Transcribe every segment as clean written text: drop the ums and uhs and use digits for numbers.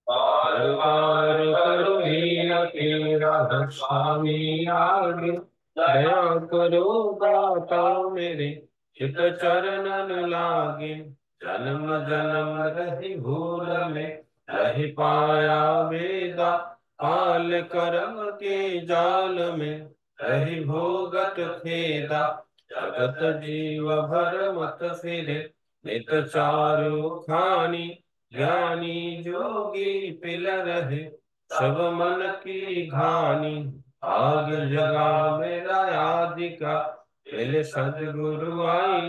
बार बार करो विनती राधा स्वामी आगे, दया करो दाता मेरे, चित चरणन लागे। जन्म जन्म रही भूल में, नहीं पाया वेदा, काल कर्म के जाल में, रही भोगत खेदा। जगत जीव भर मत फिरे, नित चारु खानी, ज्ञानी जोगी पिल रहे, सब मन की घानी। आग जगा मेरा आदिका, मिले सदगुरु आई,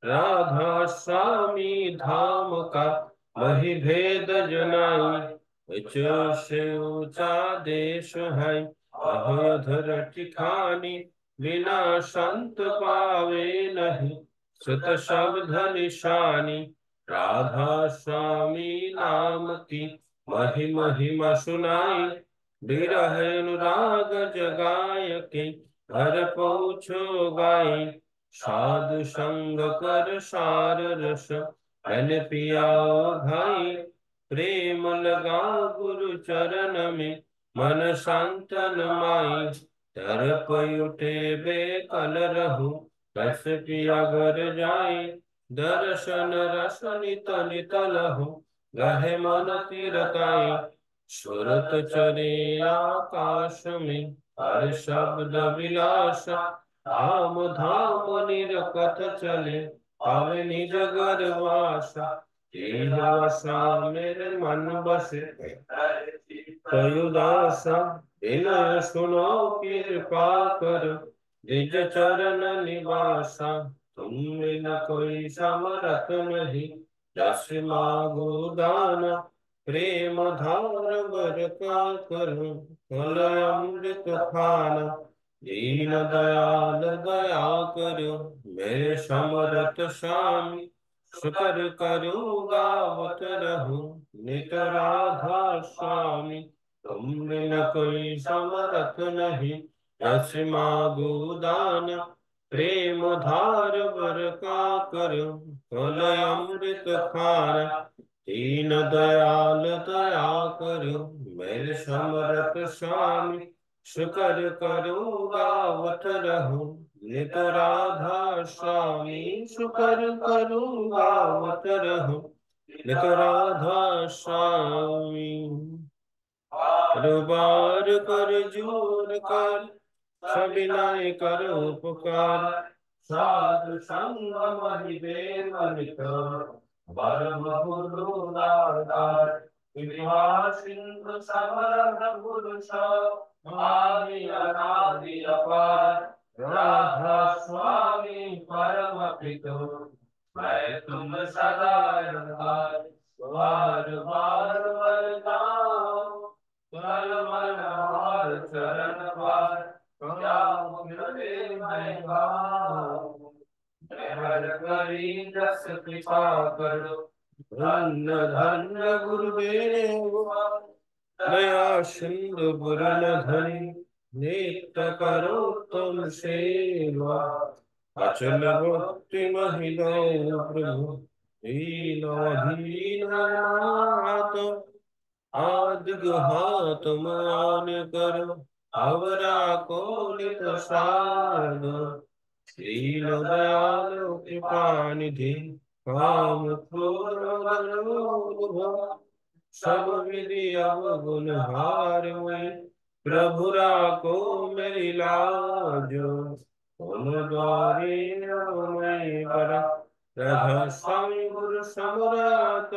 राधा स्वामी धाम का, वही भेद जनाई। ऊंचे से ऊंचा देश है, अधर ठिकानी, बिना संत पावे नहीं, सुत शब्द निशानी। राधा स्वामी नाम की महिमा सुनाई, विरह अनुराग जगाय के, घर पहुँचो गाई। साधु संग कर सार रस, मैंने पिया भाई, प्रेम लगा गुरु चरण में, मन शांतन माई। तरप उठे बेकल रहूं, रस पिया घर जाए, दर्शन रस नित नित लहु, गहे मन तीरताई। सुरत चरे आकाश में, हर शब्द विलास, धाम धाम निरकथ चले, पावे निज घर वासा। जीवसा मेरे मन बसे, कयुदासा, विनय सुनो कृपा कर, निज चरण निवासा। तुम बिन कोई समरथ नहीं, जस मागो दान, प्रेम धार बर का करूं, फल अमृत खाना। दीन दयाल दया करो, मेरे समरथ स्वामी, शुकर करूँ गावत रहूं, नित राधा स्वामी। तुम बिन कोई समरथ नहीं, जस मागो दान, प्रेम धार बर का करो, फल अमृत खाना। दीन दयाल दया करो, मेरे समरथ स्वामी, शुकर करो गावत रहूं, नित राधा स्वामी। शुकर करो गावत रहूं, नित राधा स्वामी। बार कर जोर कर, सविनय कर उपकार, साधु संग महि देव नित, परम गुरु दातार। कृपा सिंधु समर्थ पुरुष, आदि अनादि अपार, राधा स्वामी परम पितो, मैं तुम सदा आधार। बार बार वरदान, कर मन और चरण पार, क्या मुझे मैं गाऊं। हर करी जस कृपा करो, धन्य धन्य गुरुदेव। दया सिंधु गुरुन धनी, नित्य करो तुम सेवा। अचल भक्ति महिमा प्रभु, दीनाधीन नाथ। आदिगुहा तुम आन करो, अवरा को नित साध। दीन दयाल कृपा निधि, काम क्रोध मदन मोह, सब विधि अवगुण हार हुए, प्रभु राको मेरी लाजो। तुम द्वारे मैं बरा, राधा स्वामी गुरु समरात।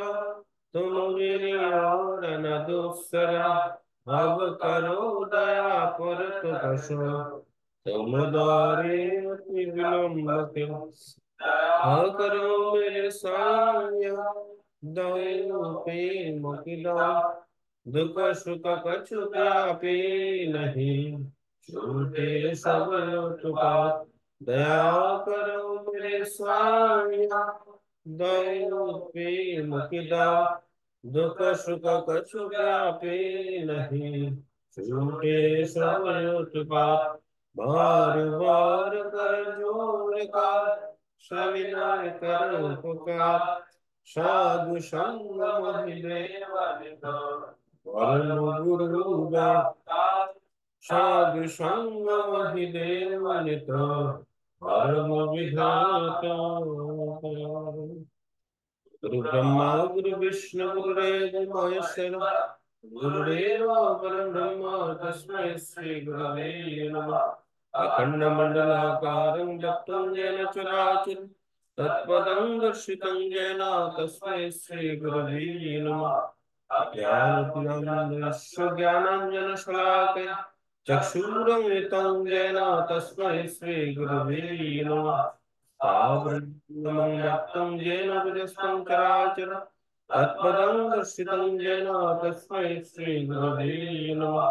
तुम मेरी और न दूसरा, अब करो दया पर तो बसो। तुम द्वारे अति विलंब क्यों, हाँ करो मेरे साया। दयो पे मुकिला, दुख सुख कछु व्यापी नहीं, छूटे सब चुका। दया करो मेरे साया, दयो पे मुकिला, दुख सुख कछु व्यापी नहीं, छूटे सब उत्पात बार बार कर जोड़ का सविनय कर पुकार साधु संग महिदेव परम गुरु साधु संग महिदेव परम विधाता गुरु ब्रह्मा गुरु विष्णु गुरुदेव महेश्वर गुरुदेव परब्रह्म तस्मै श्री गुरवे नमः अखण्डमण्डलाकारं व्याप्तं येन चराचरं तत्पदं दर्शितं येन तस्मै श्री गुरवे नमः ज्ञानतिमिरस्य ज्ञानाञ्जनशलाकया चक्षुरुन्मिलितं येन तस्मै श्री गुरवे नमः आब्रह्मं व्यक्तं येन विदस्तं चराचरं तत्पदं दर्शितं येन तस्मै श्रीगुरवे नमः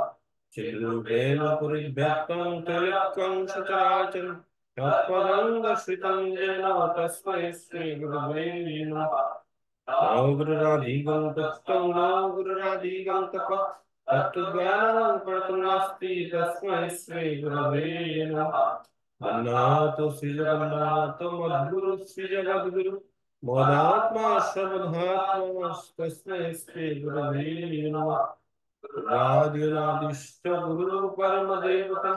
चिद्रूपेण परिव्यक्तं त्रिलोक्यं सचराचरं तत्पदं दर्शितं येन तस्मै श्रीगुरवे नमः न गुरुराधिकं तत्त्वं न गुरुराधिकं तपः तत्त्वज्ञानं कर्तुं नास्ति तस्मै श्रीगुरवे नमः अन्नाथ श्री जगन्नाथ मद्गुरु श्री जगद्गुरु मोदात्मा सर्वधात्मा तस्मै श्री गुरवे नमः आदिनादिष्ट गुरु परम देवता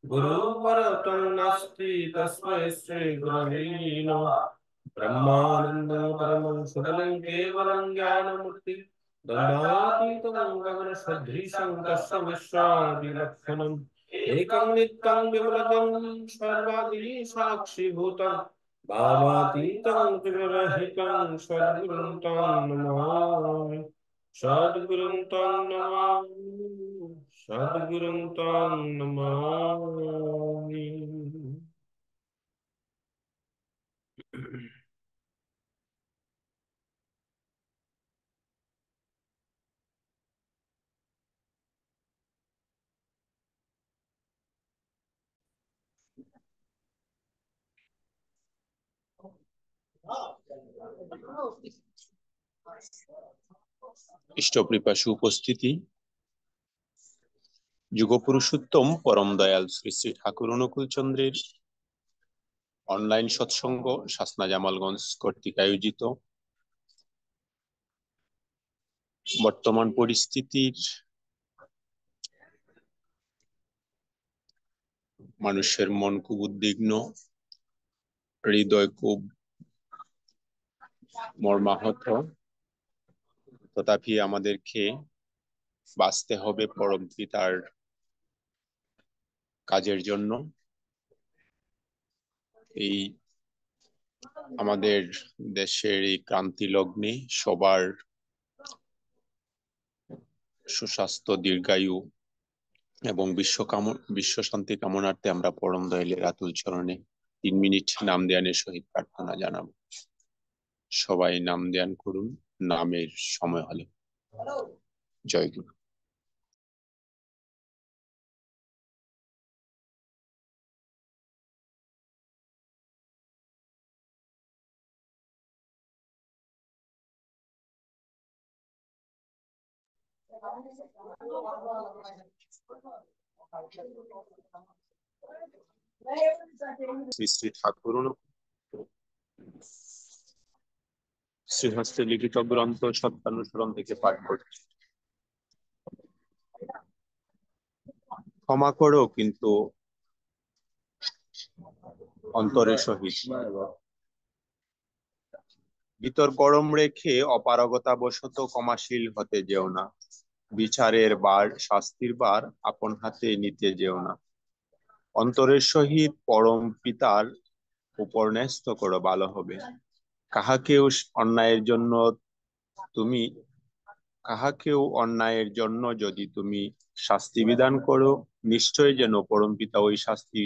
गुरु परतम नास्ति तस्मै श्री गुरवे नमः ब्रह्मानन्दं परमं सुखदं केवलं ज्ञानमूर्ति दण्डातीतं गगनसदृशं तस्य विश्वादिलक्षणम् एकं नित्यं विमलं सर्वादि साक्षिभूतं भावातीतं त्रिगुणरहितं सद्गुरुं तं नमामि सद्गुरुं तं नमामि सद्गुरुं तं नमामि। ইষ্টপ্রিপাসু উপস্থিতি, যুগপুরুষোত্তম পরম দয়াল শ্রী শ্রী ঠাকুর অনুকূল চন্দ্রের অনলাইন সৎসঙ্গ শাসনা জামালগঞ্জ কর্তৃক আয়োজিত বর্তমান পরিস্থিতির মানুষের মন খুব উদ্বিগ্ন, হৃদয় খুব মর্মাহত, তথাপি আমাদেরকে বাঁচতে হবে পরম পিতার কাজের জন্য। এই আমাদের দেশের এই ক্রান্তি লগ্নে সবার সুস্বাস্থ্য, দীর্ঘায়ু এবং বিশ্ব শান্তি কামনার্থে আমরা পরম দয়ালের আতুল চরণে 3 মিনিট নাম ধ্যানের সহিত প্রার্থনা জানাবো। সবাই নাম ধ্যান করুন নামের সময় হলে। জয় গুরু। শ্রী শ্রী ঠাকুর শ্রীহস্তে লিখিত গ্রন্থ সত্যানুসরণ থেকে পাঠ করছি। ক্ষমা করো কিন্তু অন্তরের সহিত, ভিতর গরম রেখে অপারগতা বশত ক্ষমাশীল হতে যেও না। বিচারের বার, শাস্তির বার আপন হাতে নিতে যেও না। অন্তরের সহিত পরম পিতার উপর ন্যস্ত করো, ভালো হবে। কাহাকেও অন্যায়ের জন্য যদি তুমি শাস্তি বিধান করো, নিশ্চয় যেন পরম পিতা ওই শাস্তি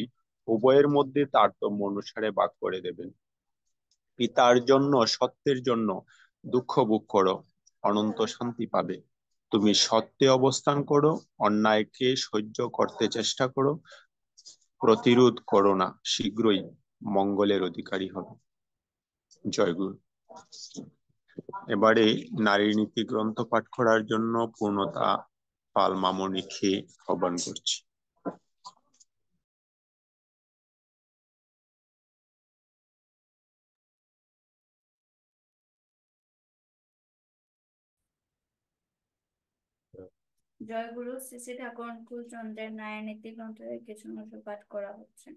উভয়ের মধ্যে তারতম্য অনুসারে ভাগ করে দেবেন। পিতার জন্য, সত্যের জন্য দুঃখ ভোগ করো, অনন্ত শান্তি পাবে। তুমি সত্যে অবস্থান করো, অন্যায়কে সহ্য করতে চেষ্টা করো, প্রতিরোধ করো না, শীঘ্রই মঙ্গলের অধিকারী হবে। জয় গুরু। এবারে নারীর নীতি গ্রন্থ পাঠ করার জন্য পূর্ণতা পাল মামনিকে আহ্বান করছি। জয়গুরু শ্রী শ্রী ঠাকুর অনুকূলচন্দ্রের ন্যায়নীতি গ্রন্থের কিছু অংশ পাঠ করা হচ্ছে।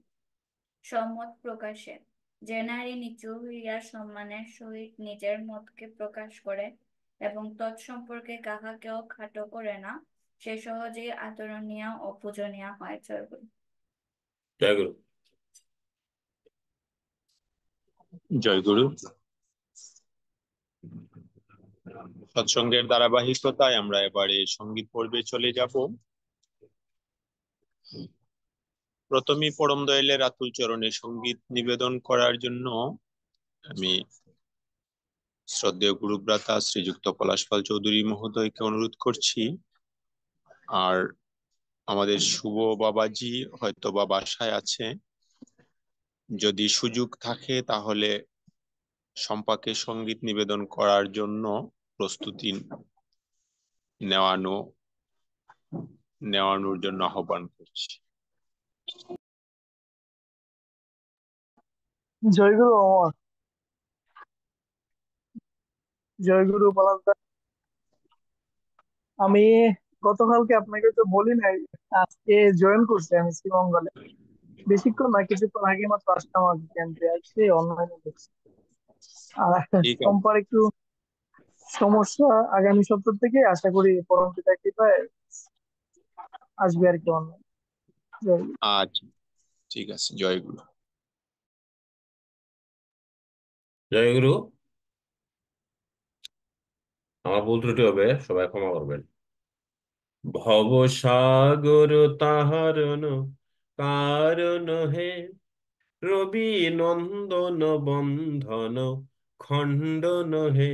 সম্মত প্রকাশে, যে নারী নিচু হইয়া সম্মানের সহিত নিজের মতকে প্রকাশ করে এবং তৎসম্পর্কে কাহাকেও খাটো করে না, সে সহজেই আদরণীয় ও পূজনীয় হয়। জয়গুরু। জয়গুরু। জয়গুরু। সৎসঙ্গের ধারাবাহিকতায় আমরা এবারে সঙ্গীত পর্বে চলে যাব। প্রথমেই পরম দয়ালের আতুল চরণে সঙ্গীত নিবেদন করার জন্য আমি শ্রদ্ধেয় গুরুভ্রাতা শ্রীযুক্ত পলাশপাল চৌধুরী মহোদয়কে অনুরোধ করছি। আর আমাদের শুভ বাবাজি হয়তো বা বাসায় আছে, যদি সুযোগ থাকে তাহলে সম্পাকে সঙ্গীত নিবেদন করার জন্য প্রস্তুতি নেওয়ানোর জন্য আহ্বান করছি। জয়গুরু অমর। জয়গুরু পলাশ দা, আমি গতকালকে আপনাকে তো বলি নাই, আজকে জয়েন করছি আমি শ্রীমঙ্গলে। বেশিক্ষণ না, কিছুক্ষণ আগে মাত্র আসলাম আর ক্যাম্পে আসছি, অনলাইনে দেখছি। আর ঠিক আছে, সোমবার একটু সমস্যা, আগামী সপ্তাহ থেকে আশা করি পরম পিতা কৃপায় আসবে আর কি অনলাইন। আচ্ছা ঠিক আছে। জয়গুরু। জয়গুরু। আমার ভুল ত্রুটি হবে, সবাই ক্ষমা করবেন। ভব সাগর তাহারন কারণ হে, রবি নন্দন বন্ধন খণ্ডন হে।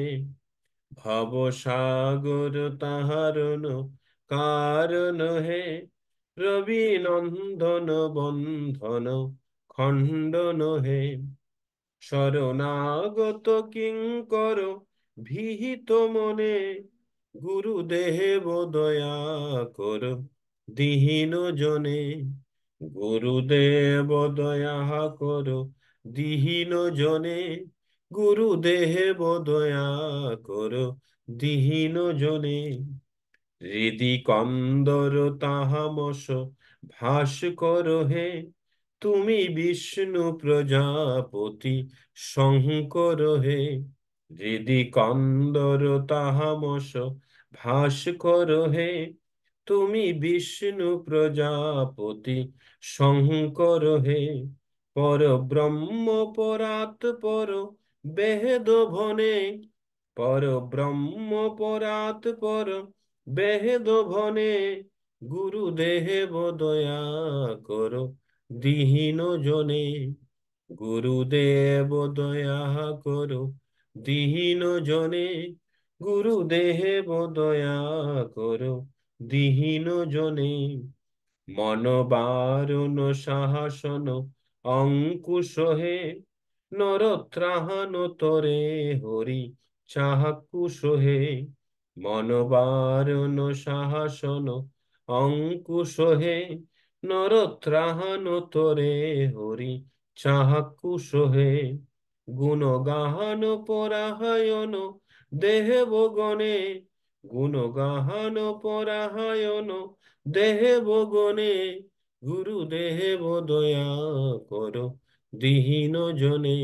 ভব সাগর তাহারন কারণ হে, রবি নন্দন বন্ধন খণ্ডন হে। শরণাগত কিঙ্কর ভীত মনে, গুরুদেব দয়া কর দীন জনে। গুরুদেব দয়া কর দীন জনে, গুরুদেব দয়া কর দীন জনে। হৃদি কন্দর তাহামস ভাস কর হে, তুমি বিষ্ণু প্রজাপতি শঙ্কর হে। হৃদি কন্দর তাহামস ভাস কর হে, তুমি বিষ্ণু প্রজাপতি শঙ্কর হে। পর ব্রহ্ম পরাৎ পর বেদ ভনে, পর ব্রহ্ম পরাৎ পর বেদ ভনে। গুরুদেব দয়া কর দীন জনে। গুরুদেব দয়া কর দীন জনে, গুরুদেব দয়া কর দীন জনে। মন বারণ শাসন অঙ্কুশ হে, নর ত্রাণ তরে হরি চাকুশ হে। মন বারণ শাসন অঙ্কুশ হে, নর ত্রাণ তরে হরি চাকুশ হে। গুণগান পরায়ণ দেব গণে, গুণগান পরায়ণ দেব গণে। গুরুদেব দয়া কর দীন জনে।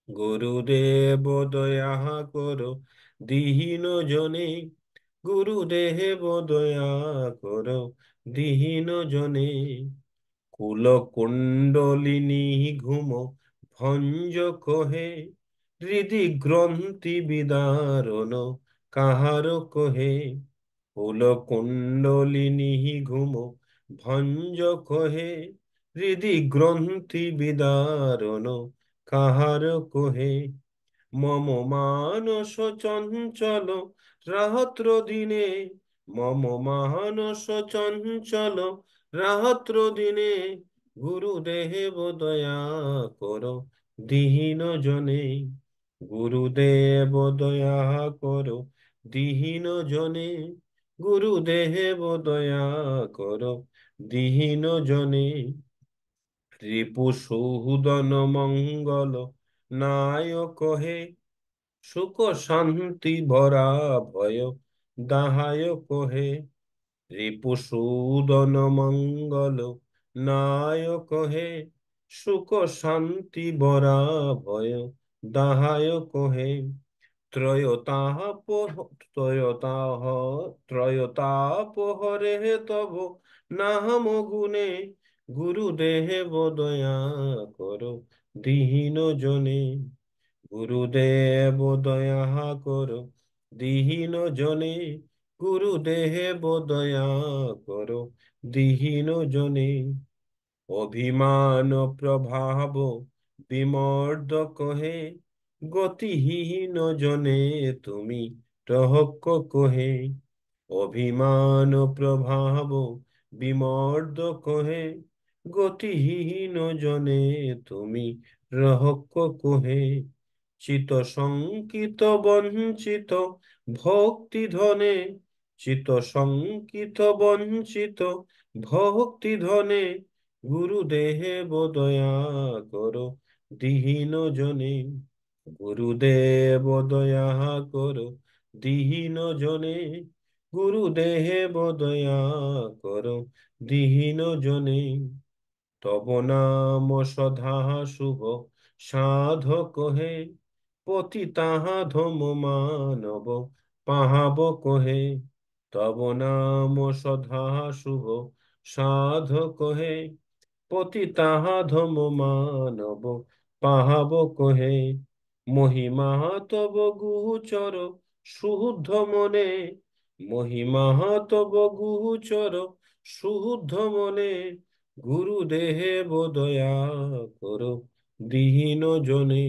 গুরুদেব দয়া কর দীন জনে, গুরুদেব দয়া কর দীন জনে। কুল কুণ্ডলিনী ঘুম ভঞ্জ কহে, হৃদি গ্রন্থি বিদারণ কাহার কহে। কুল কুণ্ডলিনী ঘুম ভঞ্জ কহে, হৃদি গ্রন্থি বিদারণ কাহার কহে। মম মানস চঞ্চল রাত্র দিনে, মম মানস চঞ্চল রাত্র দিনে। গুরুদেব দয়া কর দীন জনে। গুরুদেব দয়া কর দীন জনে, গুরুদেব দয়া করো দীন জনে। রিপু সুদন মঙ্গল নায়ক হে, সুখ শান্তি ভরা ভয় দাহায়ক হে। রিপুসূদন মঙ্গল নায়ক হে, সুখ শান্তি বরা ভয় দাহায়ক হে। ত্রয়তাপ ত্রয়তাহ ত্রয়তাপ হরে তব নাম গুণে, গুরুদেব দয়া করো দীন জনে। গুরুদেব দয়া করো দীন জনে। গুরুদেব দয়া করো দীন জনে। অভিমান প্রভাব বিমর্দক হে, গতিহীন জনে তুমি রহস্য হে। অভিমান প্রভাব বিমর্দক হে, গতিহীন জনে তুমি রহস্য হে। চিত শঙ্কিত বঞ্চিত ভক্তি ধনে, চিত শঙ্কিত বঞ্চিত ভক্তি ধনে। গুরুদেব দয়া করো দীন জনে। গুরুদেব দয়া করো দীন জনে। গুরুদেব দয়া করো দীন জনে। তব নাম সধা শুভ সাধক হে, পতিতাধম মানব পাহাবক হে। তব নাম সধা শুভ সাধক হে, পতিতাধম মানব পাহাবক হে। মহিমা তব গুচর শুদ্ধ মনে, মহিমা তব গুচর শুদ্ধ মনে। গুরুদেব দয়া করো দীন জনে।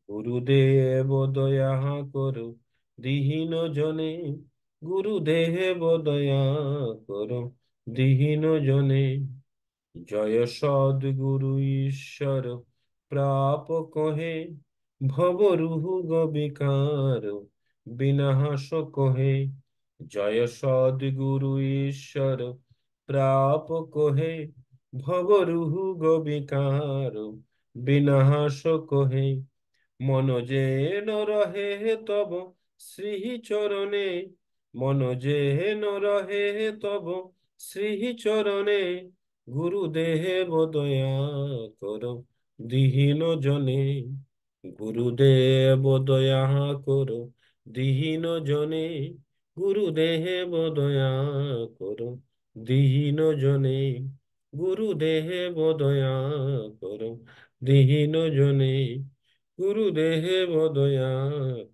গুরুদেব দয়া করো দীন জনে। গুরুদেব দয়া করো দীন জনে। জয় সদ্গুরু ঈশ্বর প্রাপক হে, ভবরুহ বিকার বিনাশক হে। জয় সদ্গুরু ঈশ্বর প্রাপক হে, ভবরুহ বিকার বিনাশক হে। মন যেন রহে তব শ্রীচরণে, মন যেন রহে তব শ্রীচরণে। গুরুদেব দয়া করো দীন জনে। গুরুদেব দয়া করো দীন জনে। গুরুদেব দয়া করো দীন জনে। গুরুদেব দয়া করো দীন জনে। গুরুদেব দয়া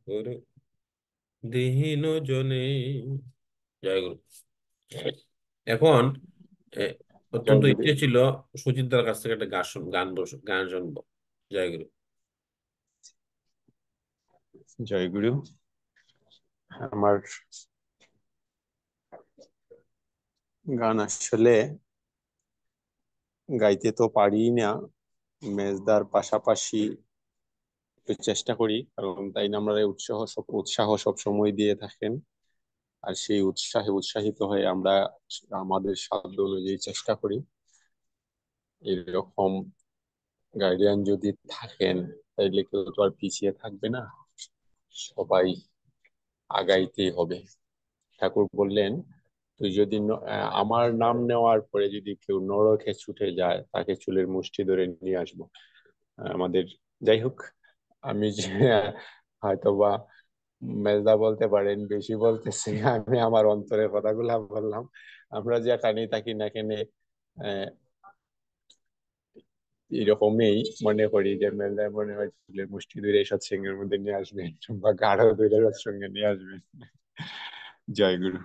করো দীন জনে। জয় গুরু। এখন এ, জয় অত্যন্ত গুরু। ইচ্ছে ছিল সুচিন্তার কাছ থেকে একটা গান শুনবো। জয় গুরু। জয় গুরু। আমার গান আসলে গাইতে তো পারি না, মেজদার পাশাপাশি একটু চেষ্টা করি, কারণ তাই না আমরা উৎসাহ সব সময় দিয়ে থাকেন। আর সেই উৎসাহিত হয়ে আমরা আমাদের সাধ্য অনুযায়ী চেষ্টা করি। এরকম গার্ডিয়ান যদি থাকেন তাইলে কেউ তো আর পিছিয়ে থাকবে না, সবাই আগাইতেই হবে। ঠাকুর বললেন, তুই যদি আমার নাম নেওয়ার পরে যদি কেউ নরকে ছুটে যায়, তাকে চুলের মুষ্টি ধরে নিয়ে আসবো। আমাদের, যাই হোক, আমি যে হয়তোবা মেজদা বলতে পারেন বেশি বলতেছি, আমি আমার অন্তরের কথাগুলা বললাম। আমরা যেখানেই থাকি না কেন এরকমই মনে করি যে মেজদা মনে হয় চুলের মুষ্টি ধরে সৎসঙ্গের মধ্যে নিয়ে আসবেন, বা গাঢ় ধরে সৎসঙ্গে নিয়ে আসবেন। জয় গুরু।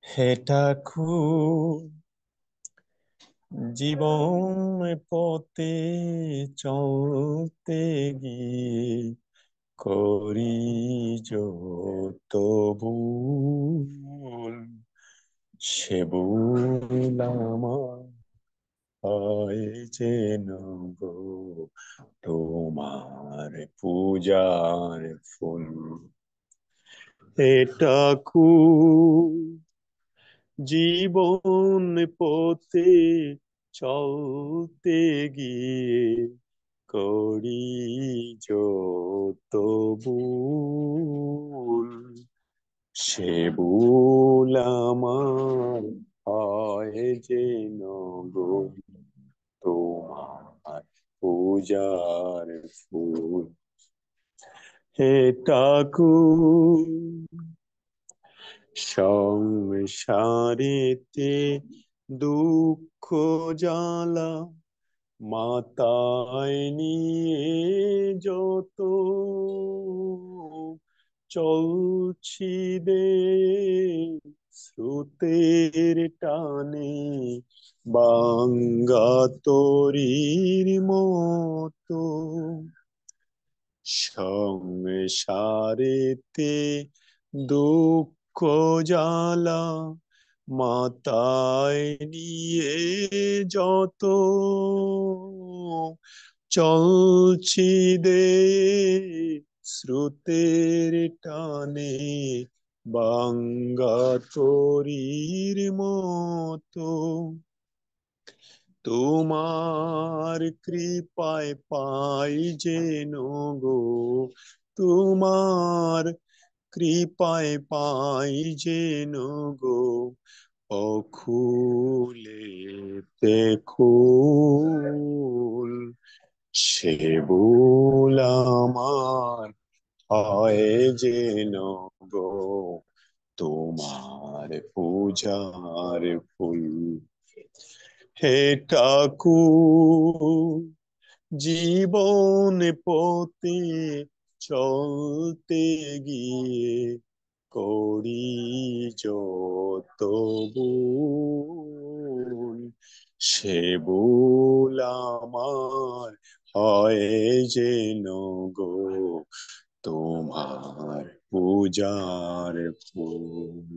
হে ঠাকুর, জীবন পথে চলতে গিয়ে করি যত ভুল, সে ভুল আমার হয় যেন গো তোমার পূজার ফুল। হে ঠাকুর জীবন পথে চলতে গিয়ে করি যত ভুল, সে ভুল আমার হয় যেন গো তোমার পূজার ফুল। হে ঠাকুর সংসারেতে দুঃখ জ্বালা মাথায় নিয়ে যত চলছি দে স্রোতের টানে বাঙ্গা তরীর মতো, সংসারেতে দুঃখ জ্বালা মাথায় নিয়ে যত চলছি দে স্রোতের টানে বাঙ্গা তরীর মতো, তোমার কৃপায় পাই যেন গো তোমার কৃপায় পাই যেন গো অখুলেতে খুল, সে ভুল আমার হয় যেন গো তোমার পূজার ফুল। হে ঠাকুর জীবন পথে চলতে গিয়ে করি যত ভুল, সে ভুল আমার হয় যেন গো তোমার পূজার ফুল।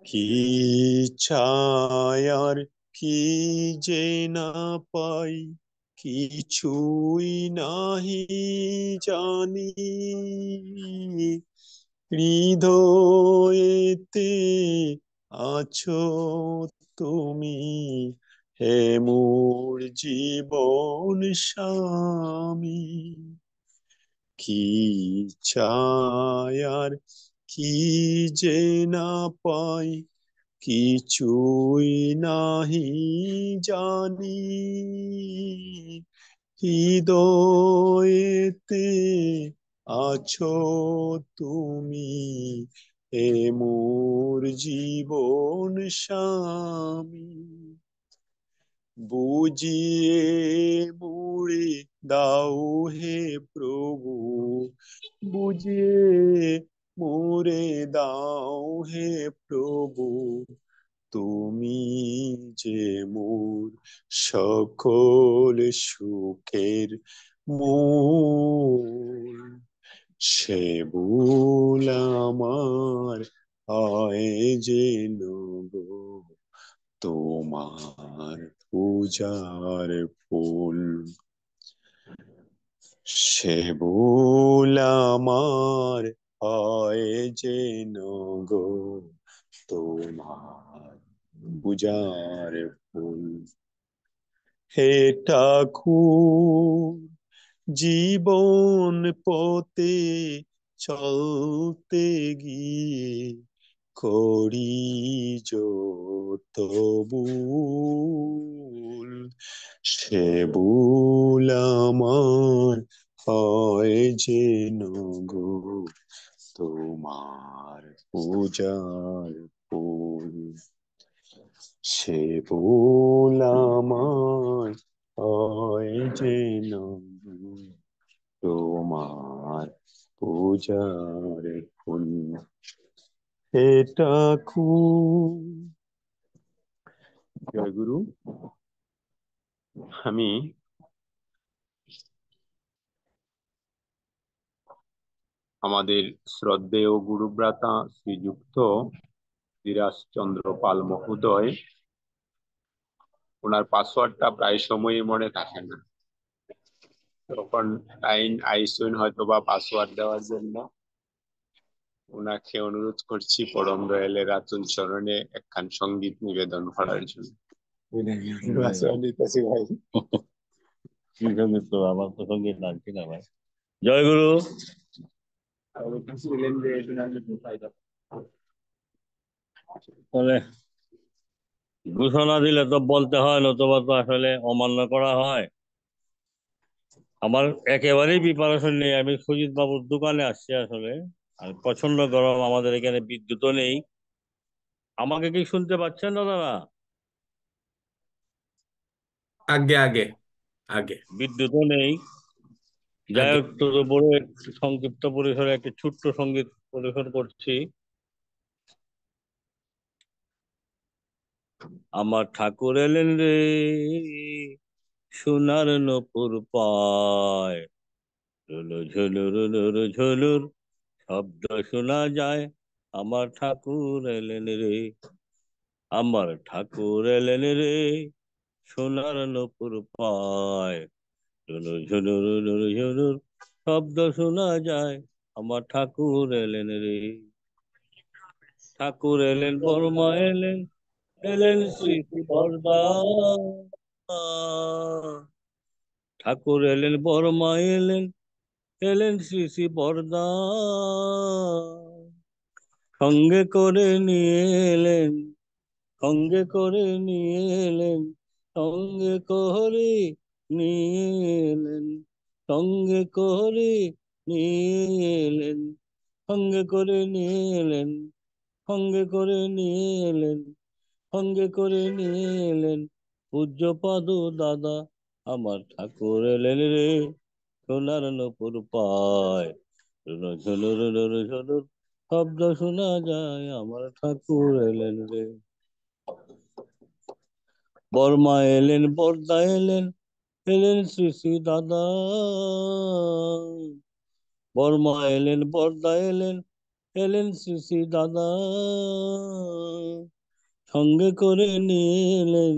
কি ছায়ার কি যে না পাই কিছুই নাহি জানি, হৃদয়েতে আছো তুমি হে মোর জীবন স্বামী, কি ছায়ার কি যে না পাই কিছুই নাহি জানি, হৃদয়েতে আছো তুমি হে মোর জীবন স্বামী, বুঝিয়ে মুড়ে দাও হে প্রভু, বুঝিয়ে মুড়ে দাও হে প্রভু, তুমি যে মোর সকল সুখের মূল, সে ভুল আমার হয় যেন গো তোমার পূজার ফুল, সে ভুল আমার হয় যেন গো তোমার পূজার ফুল। হে ঠাকুর জীবন পথে চলতে গিয়ে করি যত ভুল, সে ভুল আমার হয় যেন গো তোমার পূজার ফুল, সে ভুল আমার হয় যেন তোমার পূজার ফুল। হে ঠাকুর জয় গুরু। আমি আমাদের শ্রদ্ধেয় গুরুব্রাতা শ্রীযুক্ত ধীরাজ চন্দ্র পাল মহোদয়, ওনার পাসওয়ার্ডটা প্রায় সময়ই মনে থাকে না, তখন আইসুন হয়তো বা পাসওয়ার্ড দেওয়ার জন্য ওনাকে অনুরোধ করছি পরম দয়ালের আতুল চরণে একখান সঙ্গীত নিবেদন করার জন্য। পাসওয়ার্ড দিতেছি ভাই। কি সঙ্গীত তো আমার তো সঙ্গীত লাগছে না ভাই। জয় গুরু। তাহলে ঘোষণা দিলে তো বলতে হয়, নতুবা তো আসলে অমান্য করা হয়। আমার একেবারেই প্রিপারেশন নেই। আমি সুজিত বাবুর দোকানে আসছি আসলে, আর প্রচন্ড গরম, আমাদের এখানে বিদ্যুৎও নেই। আমাকে কি শুনতে পাচ্ছেন দাদা? আগে আগে আগে বিদ্যুৎও নেই। যাই আগে হোক, তবুও একটু সংক্ষিপ্ত পরিসরে একটি ছোট্ট সঙ্গীত পরিবেশন করছি। আমার ঠাকুর এলেন রে, সোনার নপুর পায়, ঝুলু ঝুলুর ঝুলুর শব্দ শোনা যায়। আমার ঠাকুর এলেন রে, আমার ঠাকুর এলেন রে, সোনার নপুর পায়, ঝুলু ঝুলুর ঝুলুর শব্দ শোনা যায়। আমার ঠাকুর এলেন রে। ঠাকুর এলেন, বর্মা এলেন, এলেন শ্রী শ্রী বরদা। ঠাকুর এলেন, বর্মা এলেন, এলেন শ্রী শ্রী বরদা। সঙ্গে করে নিয়ে এলেন, সঙ্গে করে নিয়ে এলেন, সঙ্গে করে নিয়ে এলেন, সঙ্গে করে নিয়ে এলেন, সঙ্গে করে নিয়ে এলেন, সঙ্গে করে নিয়ে এলেন, সঙ্গে করে নিয়ে এলেন পূজ্যপাদ দাদা। আমার ঠাকুর এলেন রে, সোনার নপুর পায়, ঝুলুর ঝুলুর ঝুলুর শব্দ শোনা যায়। আমার ঠাকুর এলেন রে। বর্মা এলেন, বরদা এলেন, এলেন শ্রী শ্রী দাদা। বর্মা এলেন, বরদা এলেন, এলেন শ্রী শ্রী দাদা। সঙ্গে করে নিয়ে এলেন,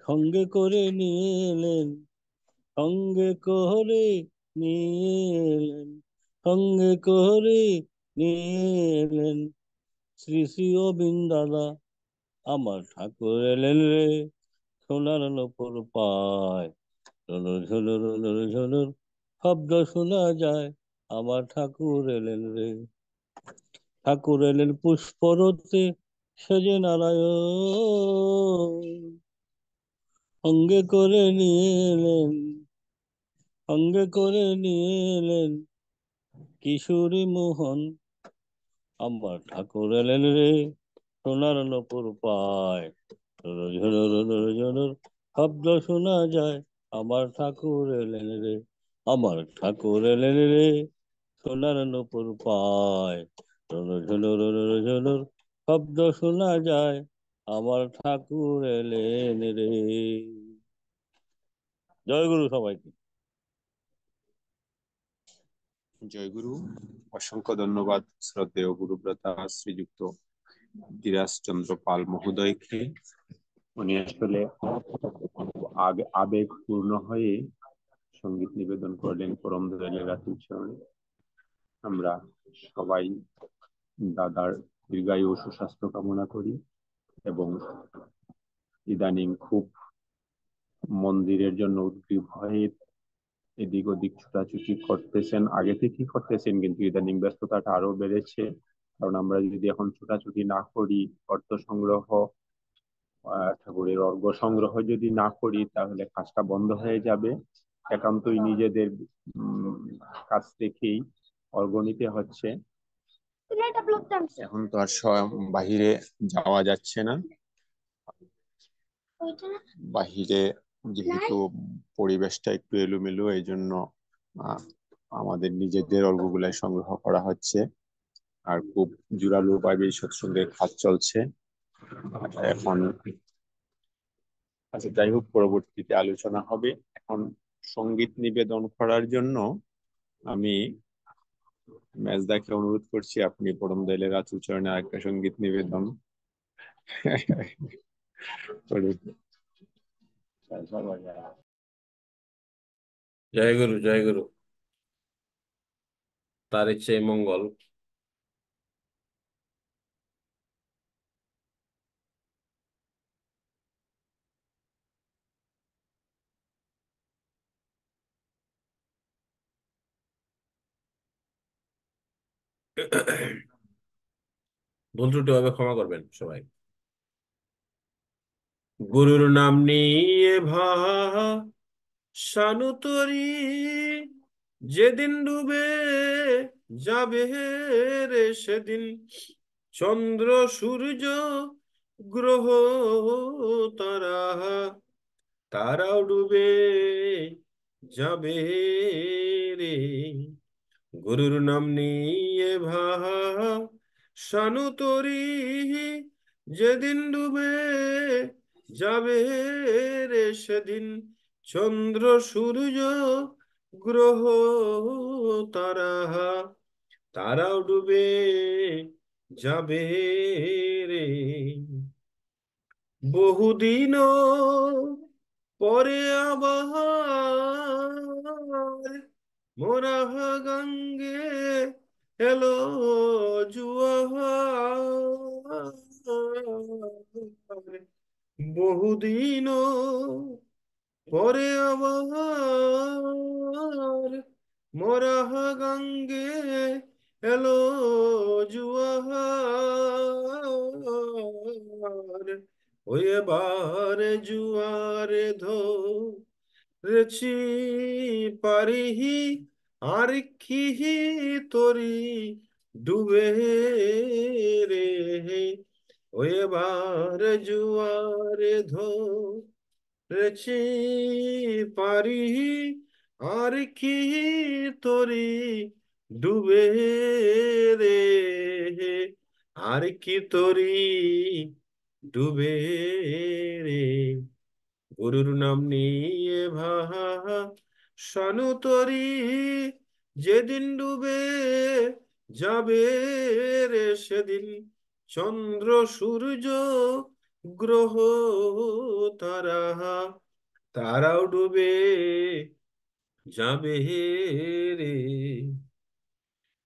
সঙ্গে করে নিয়ে এলেন, সঙ্গে করে নিয়ে এলেন, সঙ্গে করে নিয়ে এলেন শ্রী শ্রী অবিন্দ দাদা। আমার ঠাকুর এলেন রে, সোনার নপুর পায়, ঝুলুর ঝুলুর ঝুলুর ঝুলুর শব্দ শোনা যায়। আমার ঠাকুর এলেন রে। ঠাকুর এলেন পুষ্পরতে সেজে নারায়ণ, সঙ্গে করে নিয়ে এলেন, সঙ্গে করে নিয়ে এলেন কিশোরী মোহন। আমার ঠাকুর এলেন রে, সোনার নপুর পায়, ঝুলুর ঝুলুর ঝুলুর ঝুলুর শব্দ শোনা যায়। আমার ঠাকুর এলেন রে, আমার ঠাকুর এলেন রে, সোনার নপুর পায়, ঝুলুর ঝুলুর ঝুলুর ঝুলুর শব্দ শোনা যায়। আমার ঠাকুর এলেন রে। জয় গুরু সবাইকে। জয়গুরু। অসংখ্য ধন্যবাদ শ্রদ্ধেয় গুরুব্রতা শ্রীযুক্ত ধীরাজ চন্দ্র পাল মহোদয়কে। উনি আসলে আবেগপূর্ণ হয়ে সঙ্গীত নিবেদন করলেন পরম দয়ালের আতুল চরণে। আমরা সবাই দাদার দীর্ঘায়ু ও সুস্বাস্থ্য কামনা করি, এবং ইদানিং খুব মন্দিরের জন্য উদ্গ্রীব হয়ে এদিক ওদিক ছোটাছুটি করতেছেন, আগে থেকেই করতেছেন, কিন্তু ইদানিং ব্যস্ততাটা আরো বেড়েছে। কারণ আমরা যদি এখন ছোটাছুটি না করি, অর্থ সংগ্রহ, ঠাকুরের অর্ঘ্য সংগ্রহ যদি না করি, তাহলে কাজটা বন্ধ হয়ে যাবে। একান্তই নিজেদের কাছ থেকেই অর্ঘ্য নিতে হচ্ছে। এখন তো আর বাহিরে যাওয়া যাচ্ছে না। বাহিরে যেহেতু পরিবেশটা একটু এলোমেলো, এই জন্য আমাদের নিজেদের অর্ঘ্যগুলাই সংগ্রহ করা হচ্ছে, আর খুব জোরালো ভাবে সৎসঙ্গের কাজ চলছে এখন। আচ্ছা, যাই হোক, পরবর্তীতে আলোচনা হবে। এখন সঙ্গীত নিবেদন করার জন্য আমি মেজদাকে অনুরোধ করছি, আপনি পরম দয়ালের আতুল চরণে আরেকটা সঙ্গীত নিবেদন করুন। জয় গুরু, জয় গুরু। তার ইচ্ছে মঙ্গল। ভুল ত্রুটি হবে ক্ষমা করবেন সবাই। গুরুর নাম নিয়ে ভাসানু তরি, যেদিন ডুবে যাবে রে সেদিন চন্দ্র সূর্য গ্রহ তারা, তারাও ডুবে যাবে রে। গুরুর নাম নিয়ে ভাসানু তরি, যেদিন ডুবে যাবে রে সেদিন চন্দ্র সূর্য গ্রহ তারা, তারাও ডুবে যাবে রে। বহুদিন পরে আবার মোরা গঙ্গে এলো জুয়ার। বহুদিন পরে আবার মোরা গঙ্গে এলো জুয়ার। ওই এবার জুয়ারে ধরেছি পারিহি, আর কি তরি ডুবে রে। ওই এবার জুয়ারে ধরেছি পারিহি, আর কি তরি ডুবে রে। আর কি তরি ডুবে রে। গুরুর নাম নিয়ে ভাসানু তরি, যেদিন ডুবে যাবে রে সেদিন চন্দ্র সূর্য গ্রহ তারা, তারাও ডুবে যাবে রে।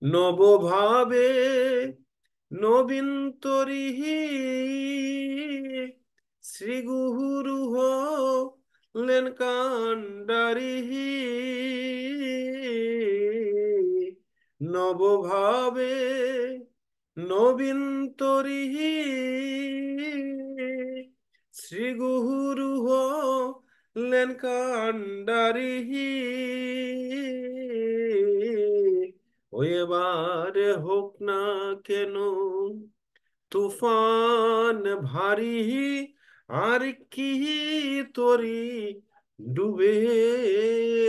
নবভাবে নবীন তরিহি, শ্রী গুরু হলেন কান্ডারিহি। নবভাবে নবীন তরিহি, শ্রী গুরু হলেন কান্ডারিহি। ওই এবারে হোক না কেন তুফান ভারী, আর কি তরি ডুবে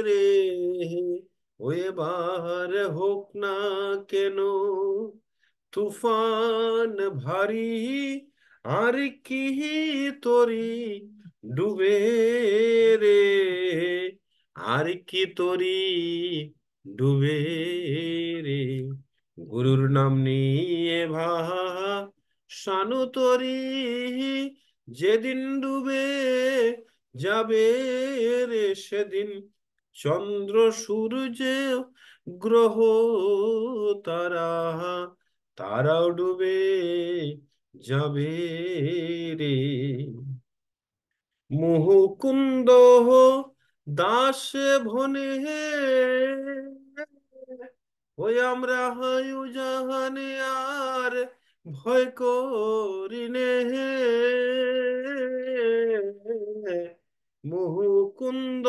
রে। ওই এবার হোক না কেন তুফান ভারী, আর কি তরি ডুবে রে। আর কি তরি ডুবে রে। গুরুর নাম নিয়ে ভাসানু তরি, যেদিন ডুবে যাবে রে সেদিন চন্দ্র সূর্য গ্রহ তারা, তারাও ডুবে যাবে রে। মুহুকুন্দ দাস ভনে, ওই আমরা হায়ু জাহানে আর ভয় করিনে। মুহুকুন্দ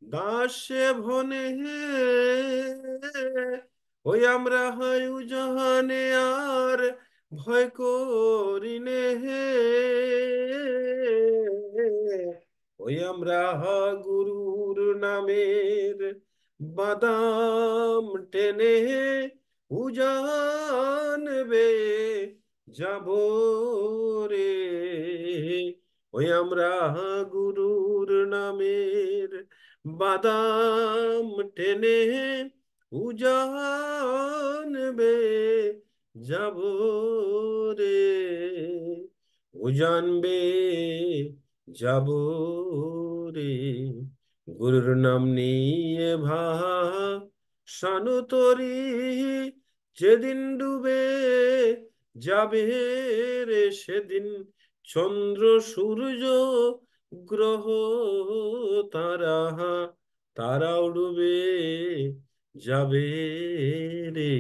দাস ভনে, ওই আমরা হায়ু জাহানে আর ভয় করিনে। ওই আমরা গুরুর নামের বাদাম টেনে উজান বে যাব রে। ওই আমরা গুরুর নামের বাদাম টেনে উজান বে যাব রে। উজান বে যাব রে। গুরুর নাম নিয়ে ভাসানো তরি যেদিন ডুবে যাবে রে সেদিন চন্দ্র সূর্য গ্রহ তারা তারাও ডুবে যাবে রে।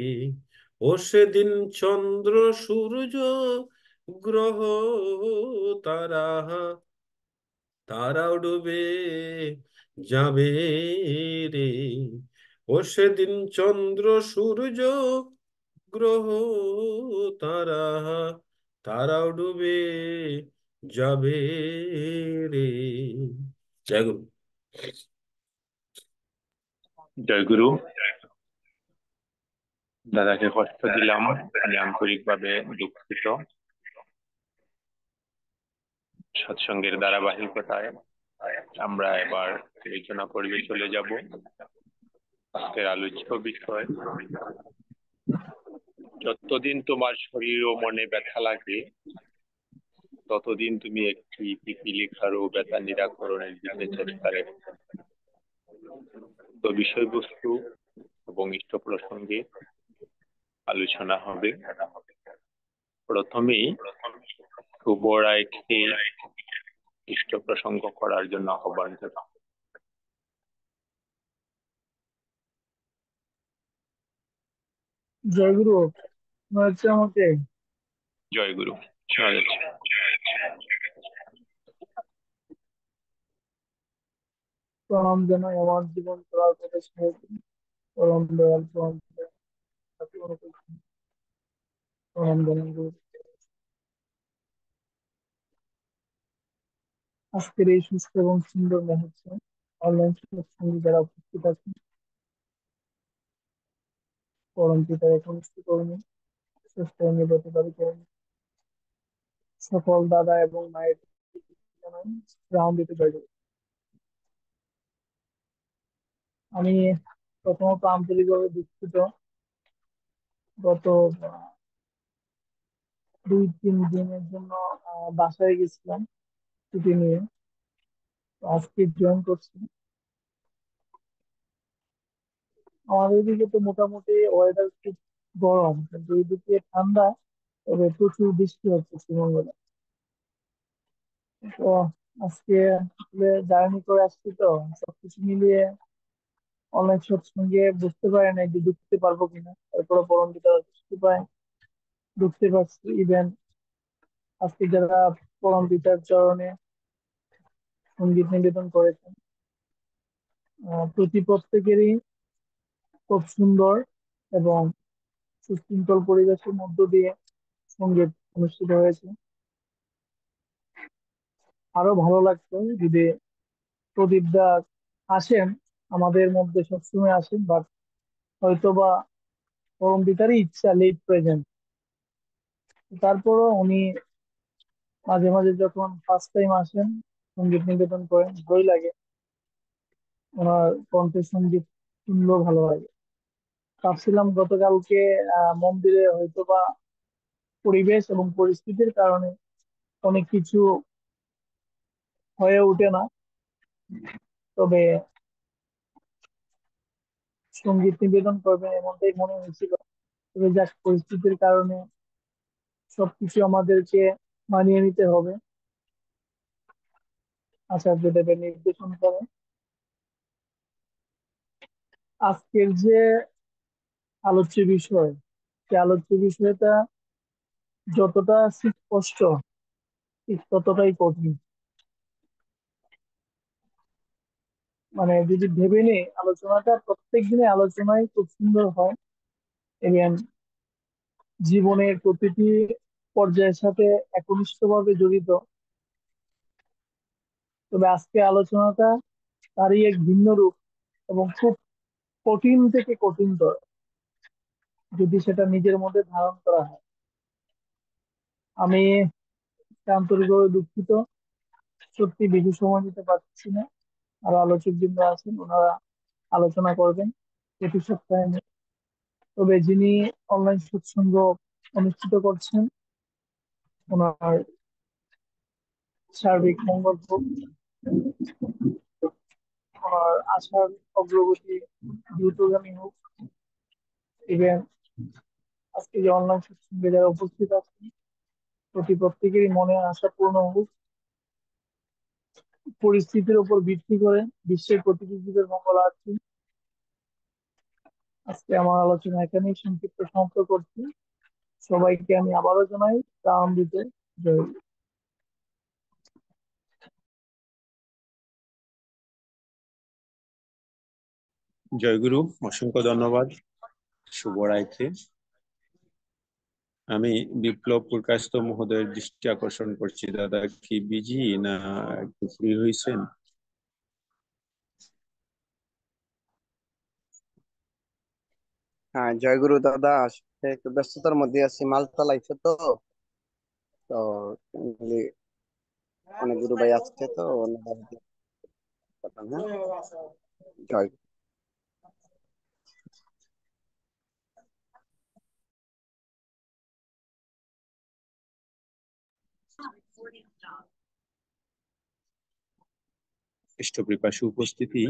ও সেদিন চন্দ্র সূর্য গ্রহ তারা তারাও ডুবে যাবে রে। ও সেদিন চন্দ্র সূর্য গ্রহ তারা তারাও ডুবে যাবে রে। জয় গুরু। জয় গুরু। দাদাকে কষ্ট দিলাম, আমি আন্তরিকভাবে দুঃখিত। সৎসঙ্গের ধারাবাহিকতায় আমরা এবার আলোচনা পর্বে চলে যাব। আজকের আলোচ্য বিষয়, যতদিন তোমার শরীর ও মনে ব্যথা লাগে ততদিন তুমি একটি পিপীলিকার ও ব্যথা নিরাকরণের দিকে চেষ্টা রেখো। তো বিষয়বস্তু এবং ইষ্ট প্রসঙ্গে আলোচনা হবে। প্রথমেই শুভ রায়কে ইষ্ট প্রসঙ্গ করার জন্য আহ্বান জানাবো। জয় গুরু, শোনা যাচ্ছে আমাকে? জয় গুরু, শোনা যাচ্ছে। প্রণাম জানাই আমার জীবন চলার পথে সাহায্য পরম দয়াল পরম দয়াল ঠাকুর অনুকূল। প্রণাম জানাই গুরু। আজকের এই সুস্থ এবং সুন্দর মুহূর্তে অনলাইন সঙ্গে যারা উপস্থিত আছেন, পরম পিতার একনিষ্ঠ কর্মী, শ্রেষ্ঠ নির্বাচিত কর্মী, সকল দাদা এবং মায়ের জানাই রামদিতে জয় গুরু। আমি প্রথমত আন্তরিকভাবে দুঃখিত, গত 2-3 দিনের জন্য বাসায় গেছিলাম ছুটি নিয়ে। তো আজকে জয়েন করছি। আমাদের এদিকে তো মোটামুটি ওয়েদার খুব গরম, কিন্তু এইদিকে ঠান্ডা, তবে প্রচুর বৃষ্টি হচ্ছে শ্রীমঙ্গলে। তো আজকে জার্নি করে আসছি, তো সবকিছু মিলিয়ে অনলাইন সৎসঙ্গে বুঝতে পারি না যে ঢুকতে পারবো কিনা। তারপরে পরম পিতা বুঝতে পাই, ঢুকতে পারছি। ইভেন আজকে যারা পরম পিতার চরণে সঙ্গীত নিবেদন করেছেন, প্রত্যেকেরই খুব সুন্দর এবং সুশৃঙ্খল পরিবেশের মধ্য দিয়ে সঙ্গীত অনুষ্ঠিত হয়েছে। আরো ভালো লাগতো যদি প্রদীপ দা আসেন, আমাদের মধ্যে সবসময় আসেন, বাট হয়তোবা পরম পিতারই ইচ্ছা লেট প্রেজেন্ট। তারপরও উনি মাঝে মাঝে যখন ফার্স্ট টাইম আসেন, সঙ্গীত নিবেদন করেন, ভালোই লাগে। ওনার কণ্ঠে সঙ্গীত শুনলেও ভালো লাগে। ভাবছিলাম গতকালকে মন্দিরে হয়তোবা পরিবেশ এবং পরিস্থিতির কারণে অনেক কিছু হয়ে ওঠে না, তবে সঙ্গীত নিবেদন করবেন এমনটাই মনে হয়েছিল। তবে যাক, পরিস্থিতির কারণে সবকিছু আমাদেরকে মানিয়ে নিতে হবে আচার্য দেবের নির্দেশন করে। আজকের যে আলোচ্য বিষয়, সে আলোচ্য বিষয়টা যতটা স্পষ্ট ঠিক ততটাই কঠিন। মানে যদি ভেবে নিই, আলোচনাটা প্রত্যেক দিনের আলোচনায় খুব সুন্দর হয় এবং জীবনের প্রতিটি পর্যায়ের সাথে একনিষ্ঠভাবে জড়িত। তবে আজকে আলোচনাটা তারই এক ভিন্ন রূপ এবং খুব কঠিন থেকে কঠিনতর, যদি সেটা নিজের মধ্যে ধারণ করা হয়। আমি আন্তরিকভাবে দুঃখিত, সত্যি বেশি সময় দিতে পারছি না। আর আলোচক বৃন্দ আছেন, ওনারা আলোচনা করবেন প্রতি সপ্তাহে। তবে যিনি অনলাইন সৎসঙ্গ অনুষ্ঠিত করছেন, ওনার সার্বিক মঙ্গল হোক। ওনার আশার অগ্রগতি দ্রুতগামী হোক। ইভেন আজকে যে অনলাইন সৎসঙ্গে যারা উপস্থিত আছেন প্রত্যেকেরই মনে আশা পূর্ণ হোক। পরিস্থিতির উপর ভিত্তি করে বিশ্বের প্রতিটি জীবের মঙ্গলার্থে আজকে আমার আলোচনা এখানেই সংক্ষিপ্ত সমাপ্ত করছি। সবাইকে আমি আবারও জানাই প্রাণ দিতে জয়। জয়গুরু, অসংখ্য ধন্যবাদ শুভরাইকে। আমি বিপ্লব পুরকায়স্থ মহোদয়ের দৃষ্টি আকর্ষণ করছি। দাদা কি বিজি না একটু ফ্রি হয়েছেন? হ্যাঁ, জয়গুরু দাদা, আসলে একটু ব্যস্ততার মধ্যে আছি, মাল চালাইছে তো। তো family অনেক গুরু ভাই আসছে তো ওনারা কথা, হ্যাঁ, জয়। ইষ্টকৃপাসু উপস্থিতি,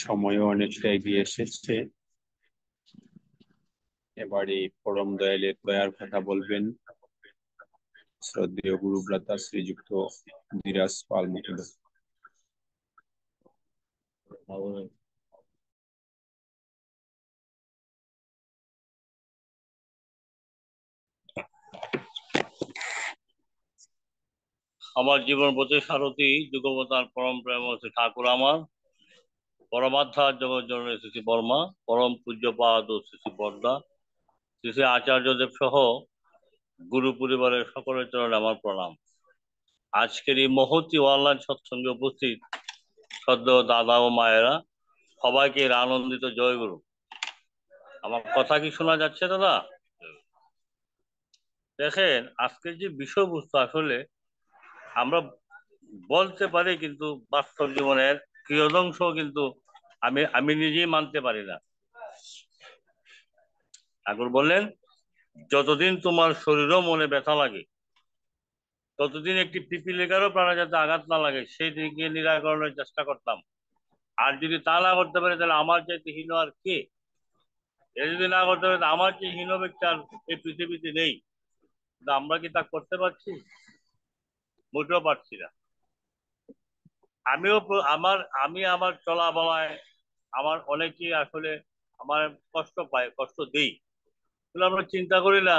সময় অনেকটা এগিয়ে এসেছে। এবারে পরম দয়ালের দয়ার কথা বলবেন শ্রদ্ধেয় গুরুভ্রাতা শ্রীযুক্ত ধীরাজ পাল মহোদয়। আমার জীবন প্রতি সারথী যুগবতার পরম প্রেম হচ্ছে ঠাকুর আমার, পরমাত্মা জগৎ জননী শ্রী বর্মা, পরম পূজ্যপাদ শ্রী বর্দা, শ্রী আচার্যদেব সহ গুরু পরিবারের সকলের চরণে আমার প্রণাম। আজকের এই মহতী অনলাইন সৎসঙ্গে উপস্থিত শ্রদ্ধেয় দাদা ও মায়েরা, সবাইকে এর আনন্দিত জয়গুরু। আমার কথা কি শোনা যাচ্ছে দাদা? দেখেন, আজকের যে বিষয়বস্তু আসলে আমরা বলতে পারি, কিন্তু বাস্তব জীবনের কিয়দংশ কিন্তু আমি নিজেই মানতে পারি না। ঠাকুর বললেন, যতদিন তোমার শরীর ও মনে ব্যথা লাগে, ততদিন একটি পিপিলিকারও প্রাণে যাতে আঘাত না লাগে সেই দিকে নিরাকরণের চেষ্টা করতাম। আর যদি তা না করতে পারে, তাহলে আমার চাইতে হীন আর কে? এ যদি না করতে পারে, আমার যে হীন ব্যক্তি আর এই পৃথিবীতে নেই। কিন্তু আমরা কি তা করতে পারছি? মোটেও পারছি না। আমি আমার চলা বলায় আমার অনেকেই আসলে আমার কষ্ট পায়, কষ্ট দেই, কিন্তু আমরা চিন্তা করি না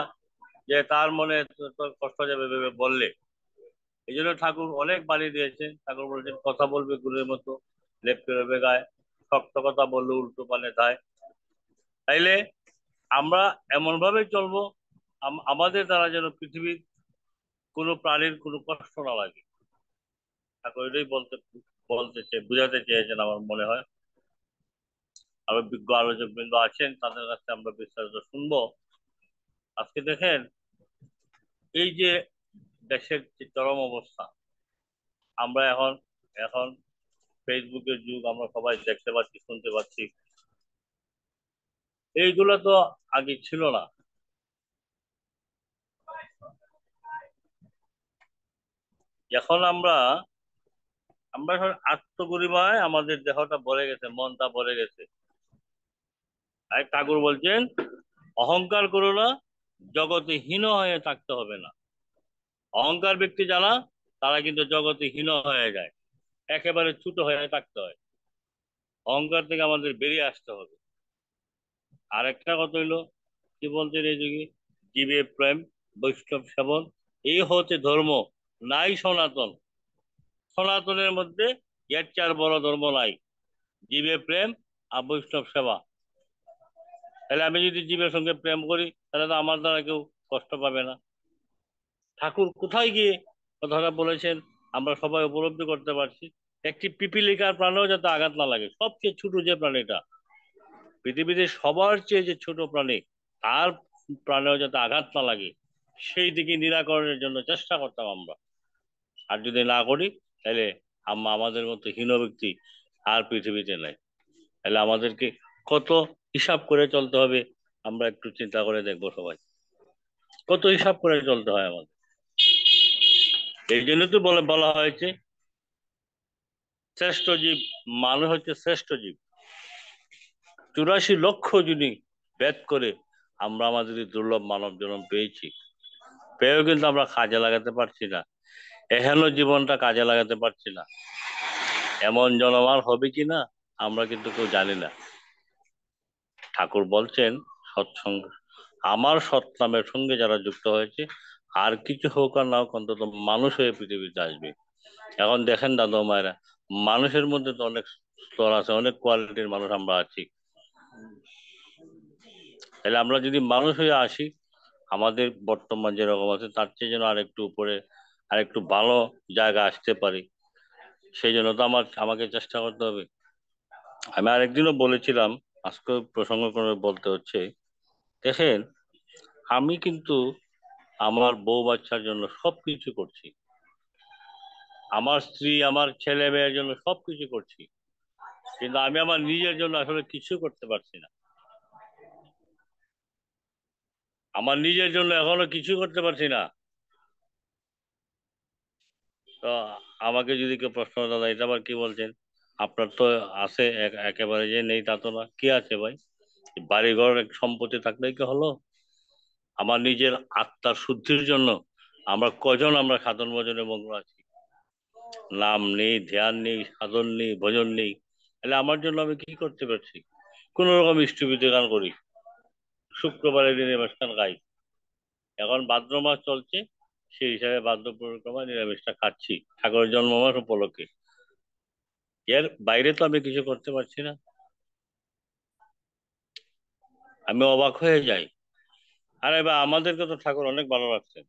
যে তার মনে কষ্ট যাবে ভেবে বললে। এই জন্য ঠাকুর অনেক বাণী দিয়েছেন। ঠাকুর বলেছেন, কথা বলবে গুণের মতো, লেপটে রবে গায়ে, শক্ত কথা বললে উল্টো পানে তাই। তাইলে আমরা এমন ভাবে চলবো আমাদের দ্বারা যেন পৃথিবীর কোনো প্রাণীর কোনো কষ্ট না লাগে। ঠাকুর এটাই বুঝাতে চেয়েছেন আমার মনে হয়। আরো বিজ্ঞ আলোচক বৃন্দ আছেন, তাদের কাছে আমরা বিস্তারিত শুনবো। আজকে দেখেন, এই যে দেশের যে চরম অবস্থা, আমরা এখন ফেসবুকের যুগ, আমরা সবাই দেখতে পাচ্ছি, শুনতে পাচ্ছি। এইগুলো তো আগে ছিল না। এখন আমরা আত্মগরিমায় আমাদের দেহটা ভরে গেছে, মনটা ভরে গেছে। তাই ঠাকুর বলছেন, অহংকার করো না, জগতে হীন হয়ে থাকতে হবে না। অহংকার ব্যক্তি যারা, তারা কিন্তু জগতে হীন হয়ে যায়, একেবারে ছোট হয়ে থাকতে হয়। অহংকার থেকে আমাদের বেরিয়ে আসতে হবে। আর একটা কথা হইলো, কি বলছেন এই যুগে, জীবে প্রেম বৈষ্ণব সেবন, এই হচ্ছে ধর্ম, নাই সনাতন। সনাতনের মধ্যে এর চার বড় ধর্ম নাই, জীবে প্রেম আর বৈষ্ণব সেবা। তাহলে আমি যদি জীবের সঙ্গে প্রেম করি, তাহলে তো আমার দ্বারা কেউ কষ্ট পাবে না। ঠাকুর কোথায় গিয়ে কথাটা বলেছেন আমরা সবাই উপলব্ধি করতে পারছি। একটি পিপিলিকার প্রাণেও যাতে আঘাত না লাগে, সবচেয়ে ছোট যে প্রাণীটা পৃথিবীতে, সবার চেয়ে যে ছোট প্রাণী, তার প্রাণেও যাতে আঘাত না লাগে, সেই দিকে নিরাকরণের জন্য চেষ্টা করতাম আমরা। আর যদি না করি, তাহলে আমাদের মতো হীন ব্যক্তি আর পৃথিবীতে নাই। তাহলে আমাদেরকে কত হিসাব করে চলতে হবে, আমরা একটু চিন্তা করে দেখবো সবাই, কত হিসাব করে চলতে হয় আমাদের। এই জন্য তো বলা হয়েছে, শ্রেষ্ঠ জীব মানুষ হচ্ছে শ্রেষ্ঠ জীব। 84 লক্ষ যিনি ভেদ করে আমরা আমাদের এই দুর্লভ মানব জন্ম পেয়েছি, পেয়েও কিন্তু আমরা কাজে লাগাতে পারছি না, এহেন জীবনটা কাজে লাগাতে পারছি না। এমন জনমান হবে কিনা আমরা কিন্তু কেউ জানি না। ঠাকুর বলছেন সৎসঙ্গ, আমার সৎ নামের সঙ্গে যারা যুক্ত হয়েছে, আর কিছু হোক আর না হোক অন্তত মানুষ হয়ে পৃথিবীতে আসবে। এখন দেখেন দাদা মায়েরা, মানুষের মধ্যে তো অনেক স্তর আছে, অনেক কোয়ালিটির মানুষ আমরা আছি। তাহলে আমরা যদি মানুষ হয়ে আসি, আমাদের বর্তমান যেরকম আছে তার চেয়ে যেন আরেকটু উপরে, আরেকটু ভালো জায়গা আসতে পারি, সেই জন্য তো আমাকে চেষ্টা করতে হবে। আমি আরেকদিনও বলেছিলাম, আজকে প্রসঙ্গ করে বলতে হচ্ছে, দেখেন আমি কিন্তু আমার বউ বাচ্চার জন্য সবকিছু করছি, আমার স্ত্রী আমার ছেলে মেয়ের জন্য সবকিছু করছি, কিন্তু আমি আমার নিজের জন্য আসলে কিছু করতে পারছি না। আমার নিজের জন্য এখনো কিছু করতে পারছি না। তো আমাকে যদি কেউ প্রশ্ন করে, দাদা এটা আবার কি বলছেন, আপনার তো আছে, একেবারে যে নেই তা তো না, কি আছে ভাই? বাড়ি ঘর সম্পত্তি থাকলেই কি হলো? আমার নিজের আত্মার শুদ্ধির জন্য আমরা সাধন ভজনে মগ্ন আছি, নাম নেই, ধ্যান নেই, সাধন নেই, ভজন নেই, তাহলে আমার জন্য আমি কি করতে পারছি? কোন রকম ইষ্টবিধি গান করি, শুক্রবারের দিনে অনুষ্ঠান গাই, এখন ভাদ্র মাস চলছে, সেই হিসাবে ভাদ্র পরিক্রমা নিরামিষটা খাচ্ছি ঠাকুরের জন্ম মাস উপলক্ষে। এর বাইরে তো আমি কিছু করতে পারছি না। আমি অবাক হয়ে যাই। আরে বা আমাদেরকে তো ঠাকুর অনেক ভালো রাখছেন,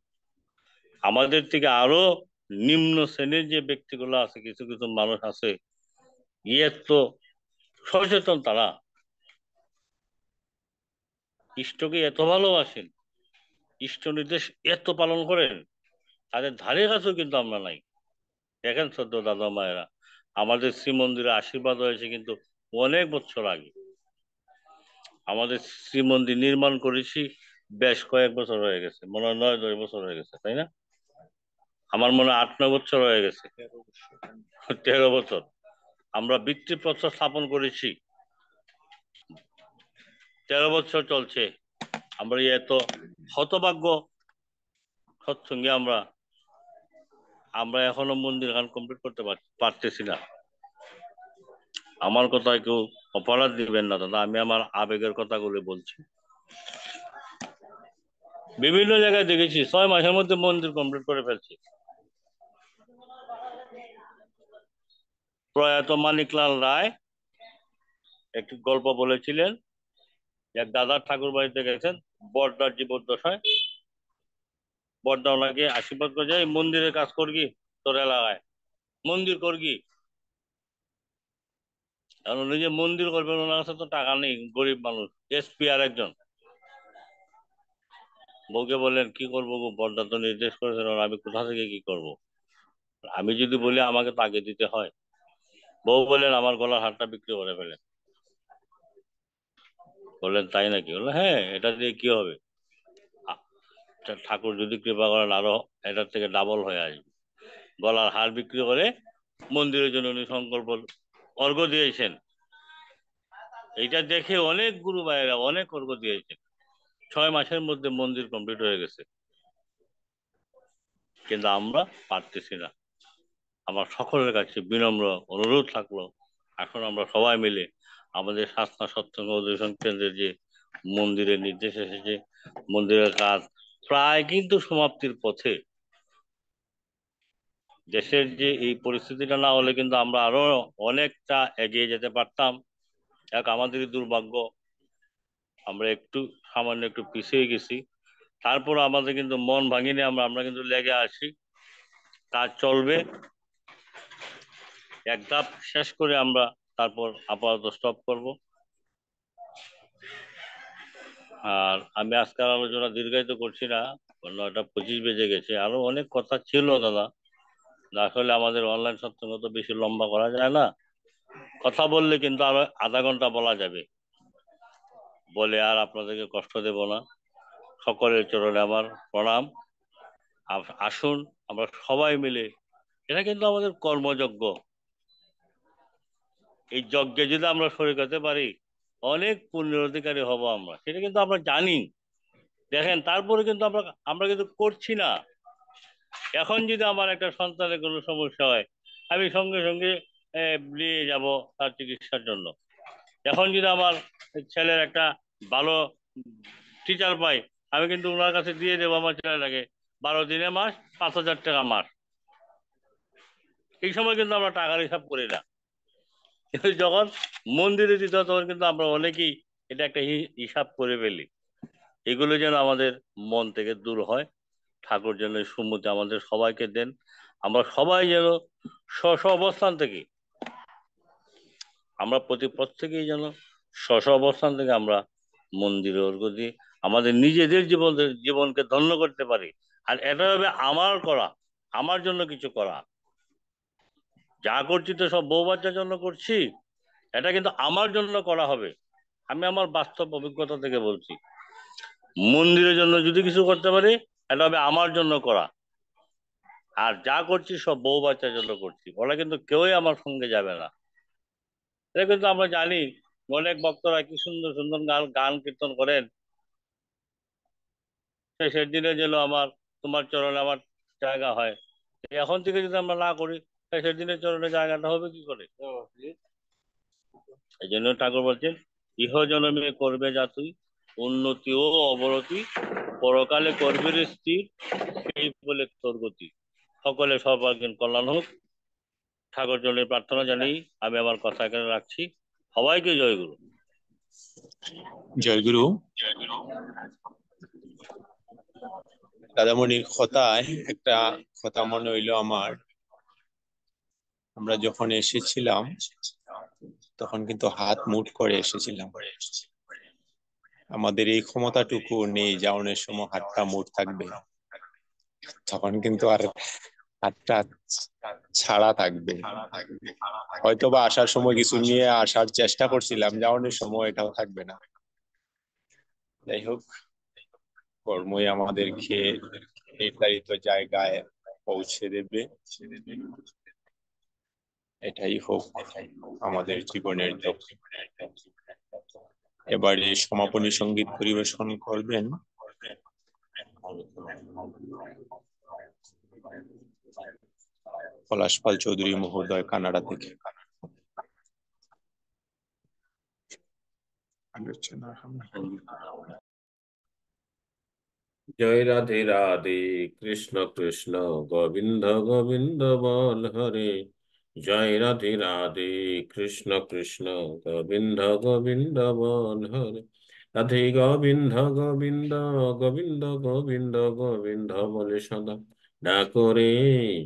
আমাদের থেকে আরো নিম্ন শ্রেণীর যে ব্যক্তিগুলো আছে, কিছু কিছু মানুষ আছে, ইয়ে তো সচেতন, তারা ইষ্টকে এত ভালোবাসেন, ইষ্ট নির্দেশ এত পালন করেন, তাদের ধারে কাছেও কিন্তু আমরা নাই। দেখেন সদ্য দাদা মায়েরা, আমাদের শ্রীমন্দিরে আশীর্বাদ হয়েছে কিন্তু অনেক বছর আগে। আমাদের শ্রীমন্দির নির্মাণ করেছি বেশ কয়েক বছর হয়ে গেছে, মনে হয় 9-10 বছর হয়ে গেছে, তাই না? আমার মনে হয় 8-9 বছর হয়ে গেছে, 13 বছর। আমরা ভিত্তিপ্রস্তর স্থাপন করেছি, 13 বছর চলছে। আমরা এত হতভাগ্য সৎসঙ্গে আমরা আমরা এখনো মন্দির গান কমপ্লিট করতে পারতেছি না। আমার কথায় কেউ অপরাধ দিবেন না দাদা, আমি আমার আবেগের কথাগুলো বলছি। বিভিন্ন জায়গায় দেখেছি 6 মাসের মধ্যে মন্দির কমপ্লিট করে ফেলছি। প্রয়াত মানিকলাল রায় একটি গল্প বলেছিলেন, এক দাদার ঠাকুর বাড়িতে গেছেন, বড়দার জীবদ্দশায়, বড়দা ওনাকে আশীর্বাদ করে যায়, মন্দিরের কাজ করবি তোর এলাকায়, মন্দির করবি। কারণ উনি যে মন্দির করবেন, ওনার কাছে তো টাকা নেই, গরিব মানুষ, এসপি আর একজন। বউকে বললেন কি করবো গো, বড়দা তো নির্দেশ করেছেন, আর আমি কোথা থেকে কি করব? আমি যদি বলি আমাকে তো আগে দিতে হয়। বউ বললেন আমার গলার হারটা বিক্রি করে ফেলেন। বললেন তাই নাকি? বললেন হ্যাঁ, এটা দিয়ে কি হবে? আ- ঠাকুর যদি কৃপা করেন আরো এটার থেকে ডাবল হয়ে আসবে। গলার হার বিক্রি করে মন্দিরের জন্য উনি সংকল্প অর্ঘ দিয়েছেন। এইটা দেখে অনেক গুরু ভাইয়েরা অনেক অর্ঘ দিয়েছেন। 6 মাসের মধ্যে মন্দির কমপ্লিট হয়ে গেছে, কিন্তু আমরা পারতেছি না। আমার সকলের কাছে বিনম্র অনুরোধ থাকলো, এখন আমরা সবাই মিলে আমাদের সাধনা সৎসঙ্গ অধিবেশন কেন্দ্রের যে মন্দিরের নির্দেশ এসেছে, মন্দিরের কাজ প্রায় কিন্তু সমাপ্তির পথে। দেশের যে এই পরিস্থিতিটা না হলে কিন্তু আমরা আরো অনেকটা এগিয়ে যেতে পারতাম। আমাদেরই দুর্ভাগ্য, আমরা একটু সামান্য একটু পিছিয়ে গেছি। তারপর আমাদের কিন্তু মন ভাঙিনি, আমরা কিন্তু লেগে আসি, কাজ চলবে। এক ধাপ শেষ করে আমরা তারপর আপাতত স্টপ করব। আর আমি আজকাল আলোচনা দীর্ঘায়িত করছি না, 9:25 বেজে গেছে, আরো অনেক কথা ছিল দাদা। আসলে আমাদের অনলাইন সৎসঙ্গ তো বেশি লম্বা করা যায় না, কথা বললে কিন্তু আরো আধা ঘন্টা বলা যাবে, বলে আর আপনাদেরকে কষ্ট দেব না। সকলের চরণে আমার প্রণাম। আসুন আমরা সবাই মিলে, এটা কিন্তু আমাদের কর্মযজ্ঞ, এই যজ্ঞে যদি আমরা শরীক হতে পারি অনেক পুণ্যের অধিকারী হব আমরা, সেটা কিন্তু আমরা জানি। দেখেন তারপরে কিন্তু আমরা আমরা কিন্তু করছি না। এখন যদি আমার একটা সন্তানের কোনো সমস্যা হয়, আমি সঙ্গে সঙ্গে নিয়ে যাব তার চিকিৎসার জন্য। এখন যদি আমার ছেলের একটা ভালো টিচার পাই, আমি কিন্তু ওনার কাছে দিয়ে দেবো আমার ছেলেটাকে 12 দিনে মাস, 5,000 টাকা মাস। এই সময় কিন্তু আমরা টাকার হিসাব করি না, কিন্তু যখন মন্দিরে দিতে হয় তখন কিন্তু আমরা অনেকেই এটা একটা হিসাব করে ফেলি। এগুলো যেন আমাদের মন থেকে দূর হয়। ঠাকুর যেন এই সুমতি আমাদের সবাইকে দেন। আমরা সবাই যেন স্ব স্ব অবস্থান থেকে, আমরা প্রত্যেকেই যেন স্ব স্ব অবস্থান থেকে আমরা মন্দিরে অর্ঘ্য দিই, আমাদের নিজেদের জীবনকে ধন্য করতে পারি। আর এটা হবে আমার করা, আমার জন্য কিছু করা। যা করছি তো সব বউ বাচ্চার জন্য করছি, এটা কিন্তু আমার জন্য করা হবে। আমি আমার বাস্তব অভিজ্ঞতা থেকে বলছি, মন্দিরের জন্য যদি কিছু করতে পারি এটা হবে আমার জন্য করা। আর যা করছি সব বউ বাচ্চার জন্য করছি, ওরা কিন্তু কেউই আমার সঙ্গে যাবে না। এটা কিন্তু আমরা জানি। অনেক ভক্তরা কি সুন্দর সুন্দর গান গান কীর্তন করেন, শেষের দিনে যেন আমার তোমার চরণে আমার জায়গা হয়। এখন থেকে যদি আমরা না করি, শেষের দিনের চরণে জায়গাটা হবে কি করে? এই জন্য ঠাকুর বলছেন, ইহ জনমে করবে যা তুই উন্নতি ও অবনতি, পরকালে করবে রে স্থির, সেই বলে তোর গতি। সকলে সর্বাঙ্গীন কল্যাণ হোক, ঠাকুর জন্য প্রার্থনা জানিয়ে আমি আমার কথা এখানে রাখছি। সবাইকে জয় গুরু। জয় গুরু। দাদামণির কথায় একটা কথা মনে হইলো আমার। আমরা যখন এসেছিলাম তখন কিন্তু হাত মুঠ করে এসেছিলাম। আমাদের এই ক্ষমতাটুকু নেই যাওয়ানোর সময় হাতটা মুঠ থাকবে, তখন কিন্তু আর হাতটা ছাড়া থাকবে। হয়তোবা আসার সময় কিছু নিয়ে আসার চেষ্টা করছিলাম, যাওয়ানোর সময় এটাও থাকবে না। যাই হোক, কর্মই আমাদেরকে নির্ধারিত জায়গায় পৌঁছে দেবে, এটাই হোক আমাদের জীবনের লক্ষ্য। এবারে সমাপনী সঙ্গীত পরিবেশন করবেন পলাশ পাল চৌধুরী মহোদয়, কানাডা থেকে। জয় রাধে রাধে, কৃষ্ণ কৃষ্ণ গোবিন্দ গোবিন্দ বল হরে। জয় রাধে রাধে, কৃষ্ণ কৃষ্ণ গোবিন্দ গোবিন্দ বল হরে। রাধে গোবিন্দ গোবিন্দ গোবিন্দ গোবিন্দ গোবিন্দ বলে সদা ডাকো রে।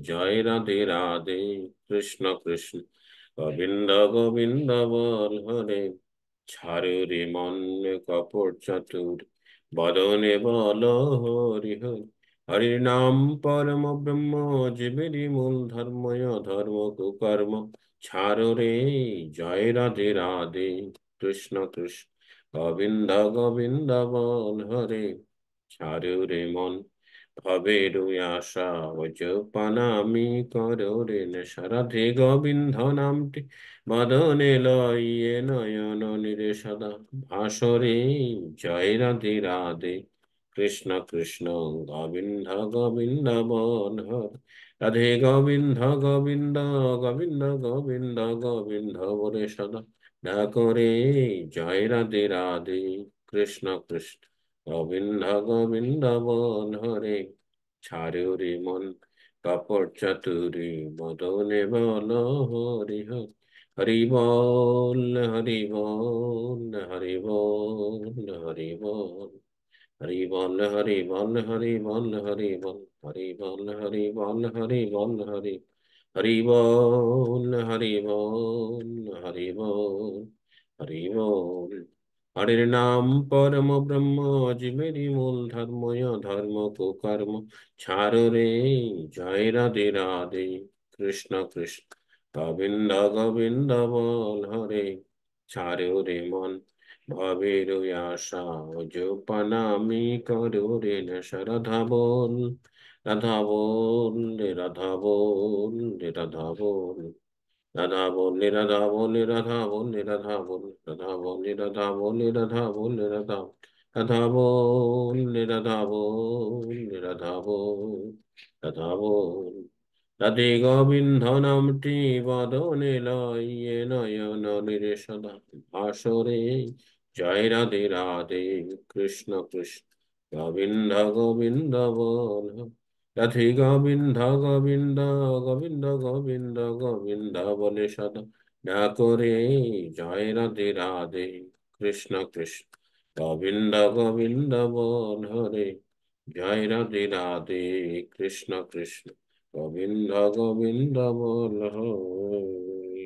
জয় রাধে রাধে, কৃষ্ণ কৃষ্ণ গোবিন্দ গোবিন্দ বল হরে। ছাড়ো রে মন কপট চতুর, বদনে বল হরি হরি। হরির নাম পরম ব্রহ্ম, জীবেরই মূল ধর্ময় ধর্ম কুকর্ম। ছাড়ো রে, জয় রাধে রাধে, কৃষ্ণ কৃষ্ণ গোবিন্দ গোবিন্দ বল হরে। ছাড়ো রে মন ভবের আশা, ওজপানামি করো রে নেশা। রাধে গোবিন্দ নামটি বদনে লইয়ে নয়ন নিরে সদা ভাসরে। জয় রাধে রাধে, কৃষ্ণ কৃষ্ণ গোবিন্দ গোবিন্দ বল হরে। রাধে গোবিন্দ গোবিন্দ গোবিন্দ গোবিন্দ গোবিন্দ বলে সদা ডাকো রে। জয় রাধে রাধে, কৃষ্ণ কৃষ্ণ গোবিন্দ গোবিন্দ বল হরে। ছাড়ো রে মন কপট চাতুরি, বদনে বল হরি হরি। হরি বল হরি বল হরি বল হরি বল। হরি বল হরি বল হরি বল হরি বল। হরি বল হরি বল হরি বল হরি। হরি বল হরি বল হরি বল হরি বল। হরির নাম পরম ব্রহ্ম, জীবেরই মূল ধর্ময় ধর্ম কুকর্ম। ছাড়ো রে, জয় রাধে রাধে, কৃষ্ণ কৃষ্ণ গোবিন্দ গোবিন্দ বল হরে। ছাড়ো রে মন ভবের আশা, ওজপানামি করো রে নেশা। রাধা বল রাধা বল রে রাধা বল রে রাধা বল। রাধা বলি রাধা বলি রাধা বলি রাধা বলি রাধা বলি রাধা বলি রাধা বলি রাধা রাধা বলি রাধা বলি রাধা বলি রাধা বলি রাধে গোবিন্দ নামটি বদনে লয়ে নয়ন নিরেশদা ভাসরে জয় রাধে রাধে কৃষ্ণ কৃষ্ণ গোবিন্দ গোবিন্দ বল রাধে গোবিন্দ গোবিন্দ গোবিন্দ গোবিন্দ গোবিন্দ বলে সদা না করে জয় রাধে রাধে কৃষ্ণ কৃষ্ণ গোবিন্দ গোবিন্দ বল হরে জয় রাধে রাধে কৃষ্ণ কৃষ্ণ গোবিন্দ গোবিন্দ বল হরে।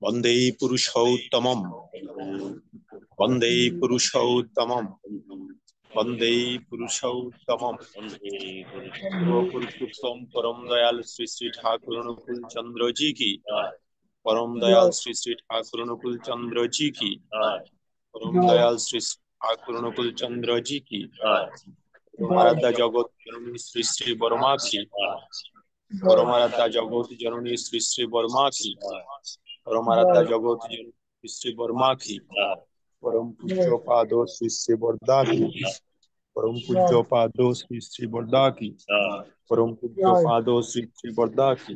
বন্দে পুরুষোত্তমম, বন্দে পুরুষোত্তমম, বন্দে পুরুষোত্তমম। পুরুষোত্তম परम दयाल श्री श्री ठाकुर अनुकूल चंद्र जी की, परम दयाल श्री श्री ठाकुर अनुकूल चंद्र जी की, परम दयाल श्री श्री ठाकुर अनुकूल चंद्र जी की, परमाराध्या जगत जननी श्री श्री वर्मा की, परमाराध्या जगत जननी श्री श्री वर्मा की, परमाराध्या जगत जननी श्री श्री वर्मा की, परम पूज्य पादो श्री श्री वर्दा की, परम पूज्य पादो श्री श्री वर्दा की, परम पूज्य पादो श्री श्री वर्दा की,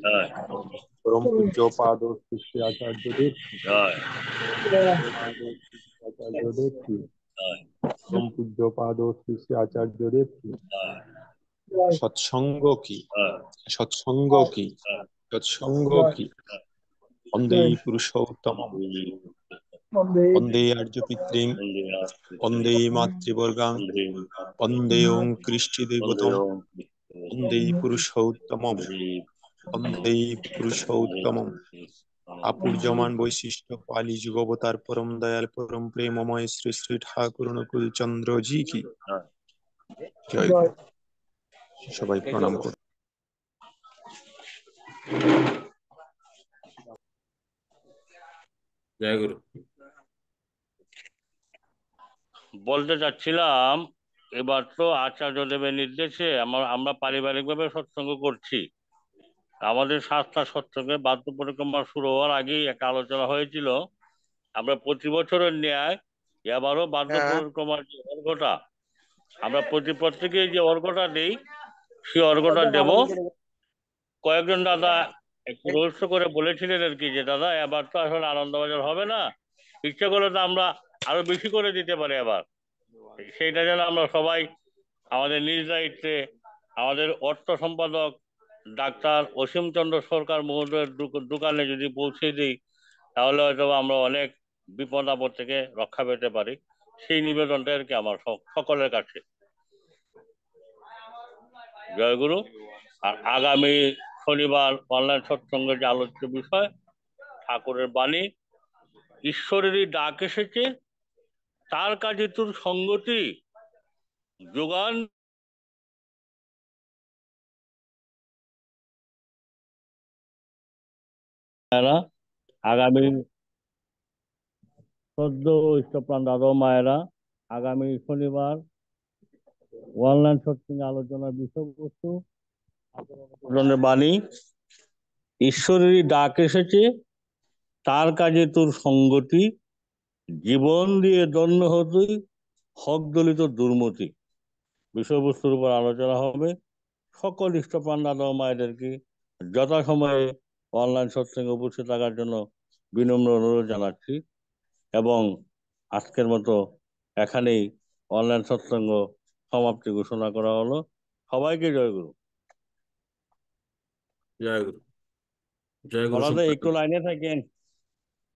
परम पूज्य पादो श्री श्री आचार्य देव की, आचार्य देव की, परम पूज्य पादो श्री श्री आचार्य देव की, सत्संग की, सत्संग की, सत्संग की। वंदे पुरुषोत्तम, वंदे आर्य पितृं, वंदे मातृवर्गां, वंदे ओं कृष्टि देवतम, वंदे पुरुषोत्तमम, वंदे पुरुषोत्तमम। आपूर्यमान वैशिष्ट पाली युग अवतार परम दयाल परम प्रेममय श्री श्री ठाकुर अनुकूल चंद्र जी की जय। সবাই প্রণাম করুন। জয় গুরু। বলতে চাচ্ছিলাম, এবার তো আচার্যদেবের নির্দেশে আমরা পারিবারিকভাবে সৎসঙ্গ করছি। আমাদের শাস্ত্র সৎসঙ্গে বাদ্য পরিক্রমা শুরু হওয়ার আগেই একটা আলোচনা হয়েছিল, আমরা প্রতি বছরের ন্যায় এবারও বাদ্য পরিক্রমার যে অর্ঘটা, আমরা প্রতি প্রত্যেকে যে অর্ঘটা দেই, সেই অর্ঘটা দেব। কয়েকজন দাদা একটু রহস্য করে বলেছিলেন আর কি, যে দাদা এবার তো আসলে আনন্দবাজার হবে না, ইচ্ছা করলে তো আমরা আরো বেশি করে দিতে পারি এবার। সেইটা যেন আমরা সবাই আমাদের নিজ দায়িত্বে আমাদের অর্থ সম্পাদক ডাক্তার অসীম চন্দ্র সরকার মহোদয়ের দোকানে যদি পৌঁছে দিই, তাহলে হয়তো আমরা অনেক বিপদ আপদ থেকে রক্ষা পেতে পারি। সেই নিবেদনটা আর কি আমার সকলের কাছে। জয়গুরু। আর আগামী শনিবার অনলাইন সৎসঙ্গের যে আলোচ্য বিষয় ঠাকুরের বাণী, ঈশ্বরেরই ডাক এসেছে, তার কাজে তোর সঙ্গতি যোগান। আগামী সদ্য ইষ্টপ্রাণ দাদা মায়েরা, আগামী শনিবার অনলাইন সৎসঙ্গে আলোচনার বিষয়বস্তু ঠাকুরের বাণী, ঈশ্বরেরই ডাক এসেছে, তার কাজে তোর সঙ্গতি, জীবন দিয়ে দণ্ড হতুই, হক দলিত দুর্মতি। বিষয়বস্তুর উপর আলোচনা হবে। সকল ইষ্টপ্রাণ দাদা মায়েদেরকে যথাসময়ে অনলাইন সৎসঙ্গে উপস্থিত থাকার জন্য বিনম্র অনুরোধ জানাচ্ছি। এবং আজকের মতো এখানেই অনলাইন সৎসঙ্গ সমাপ্তি ঘোষণা করা হলো। সবাইকে জয় গুরু। জয় গুরু। জয় গুরু। একটু লাইনে থাকেন।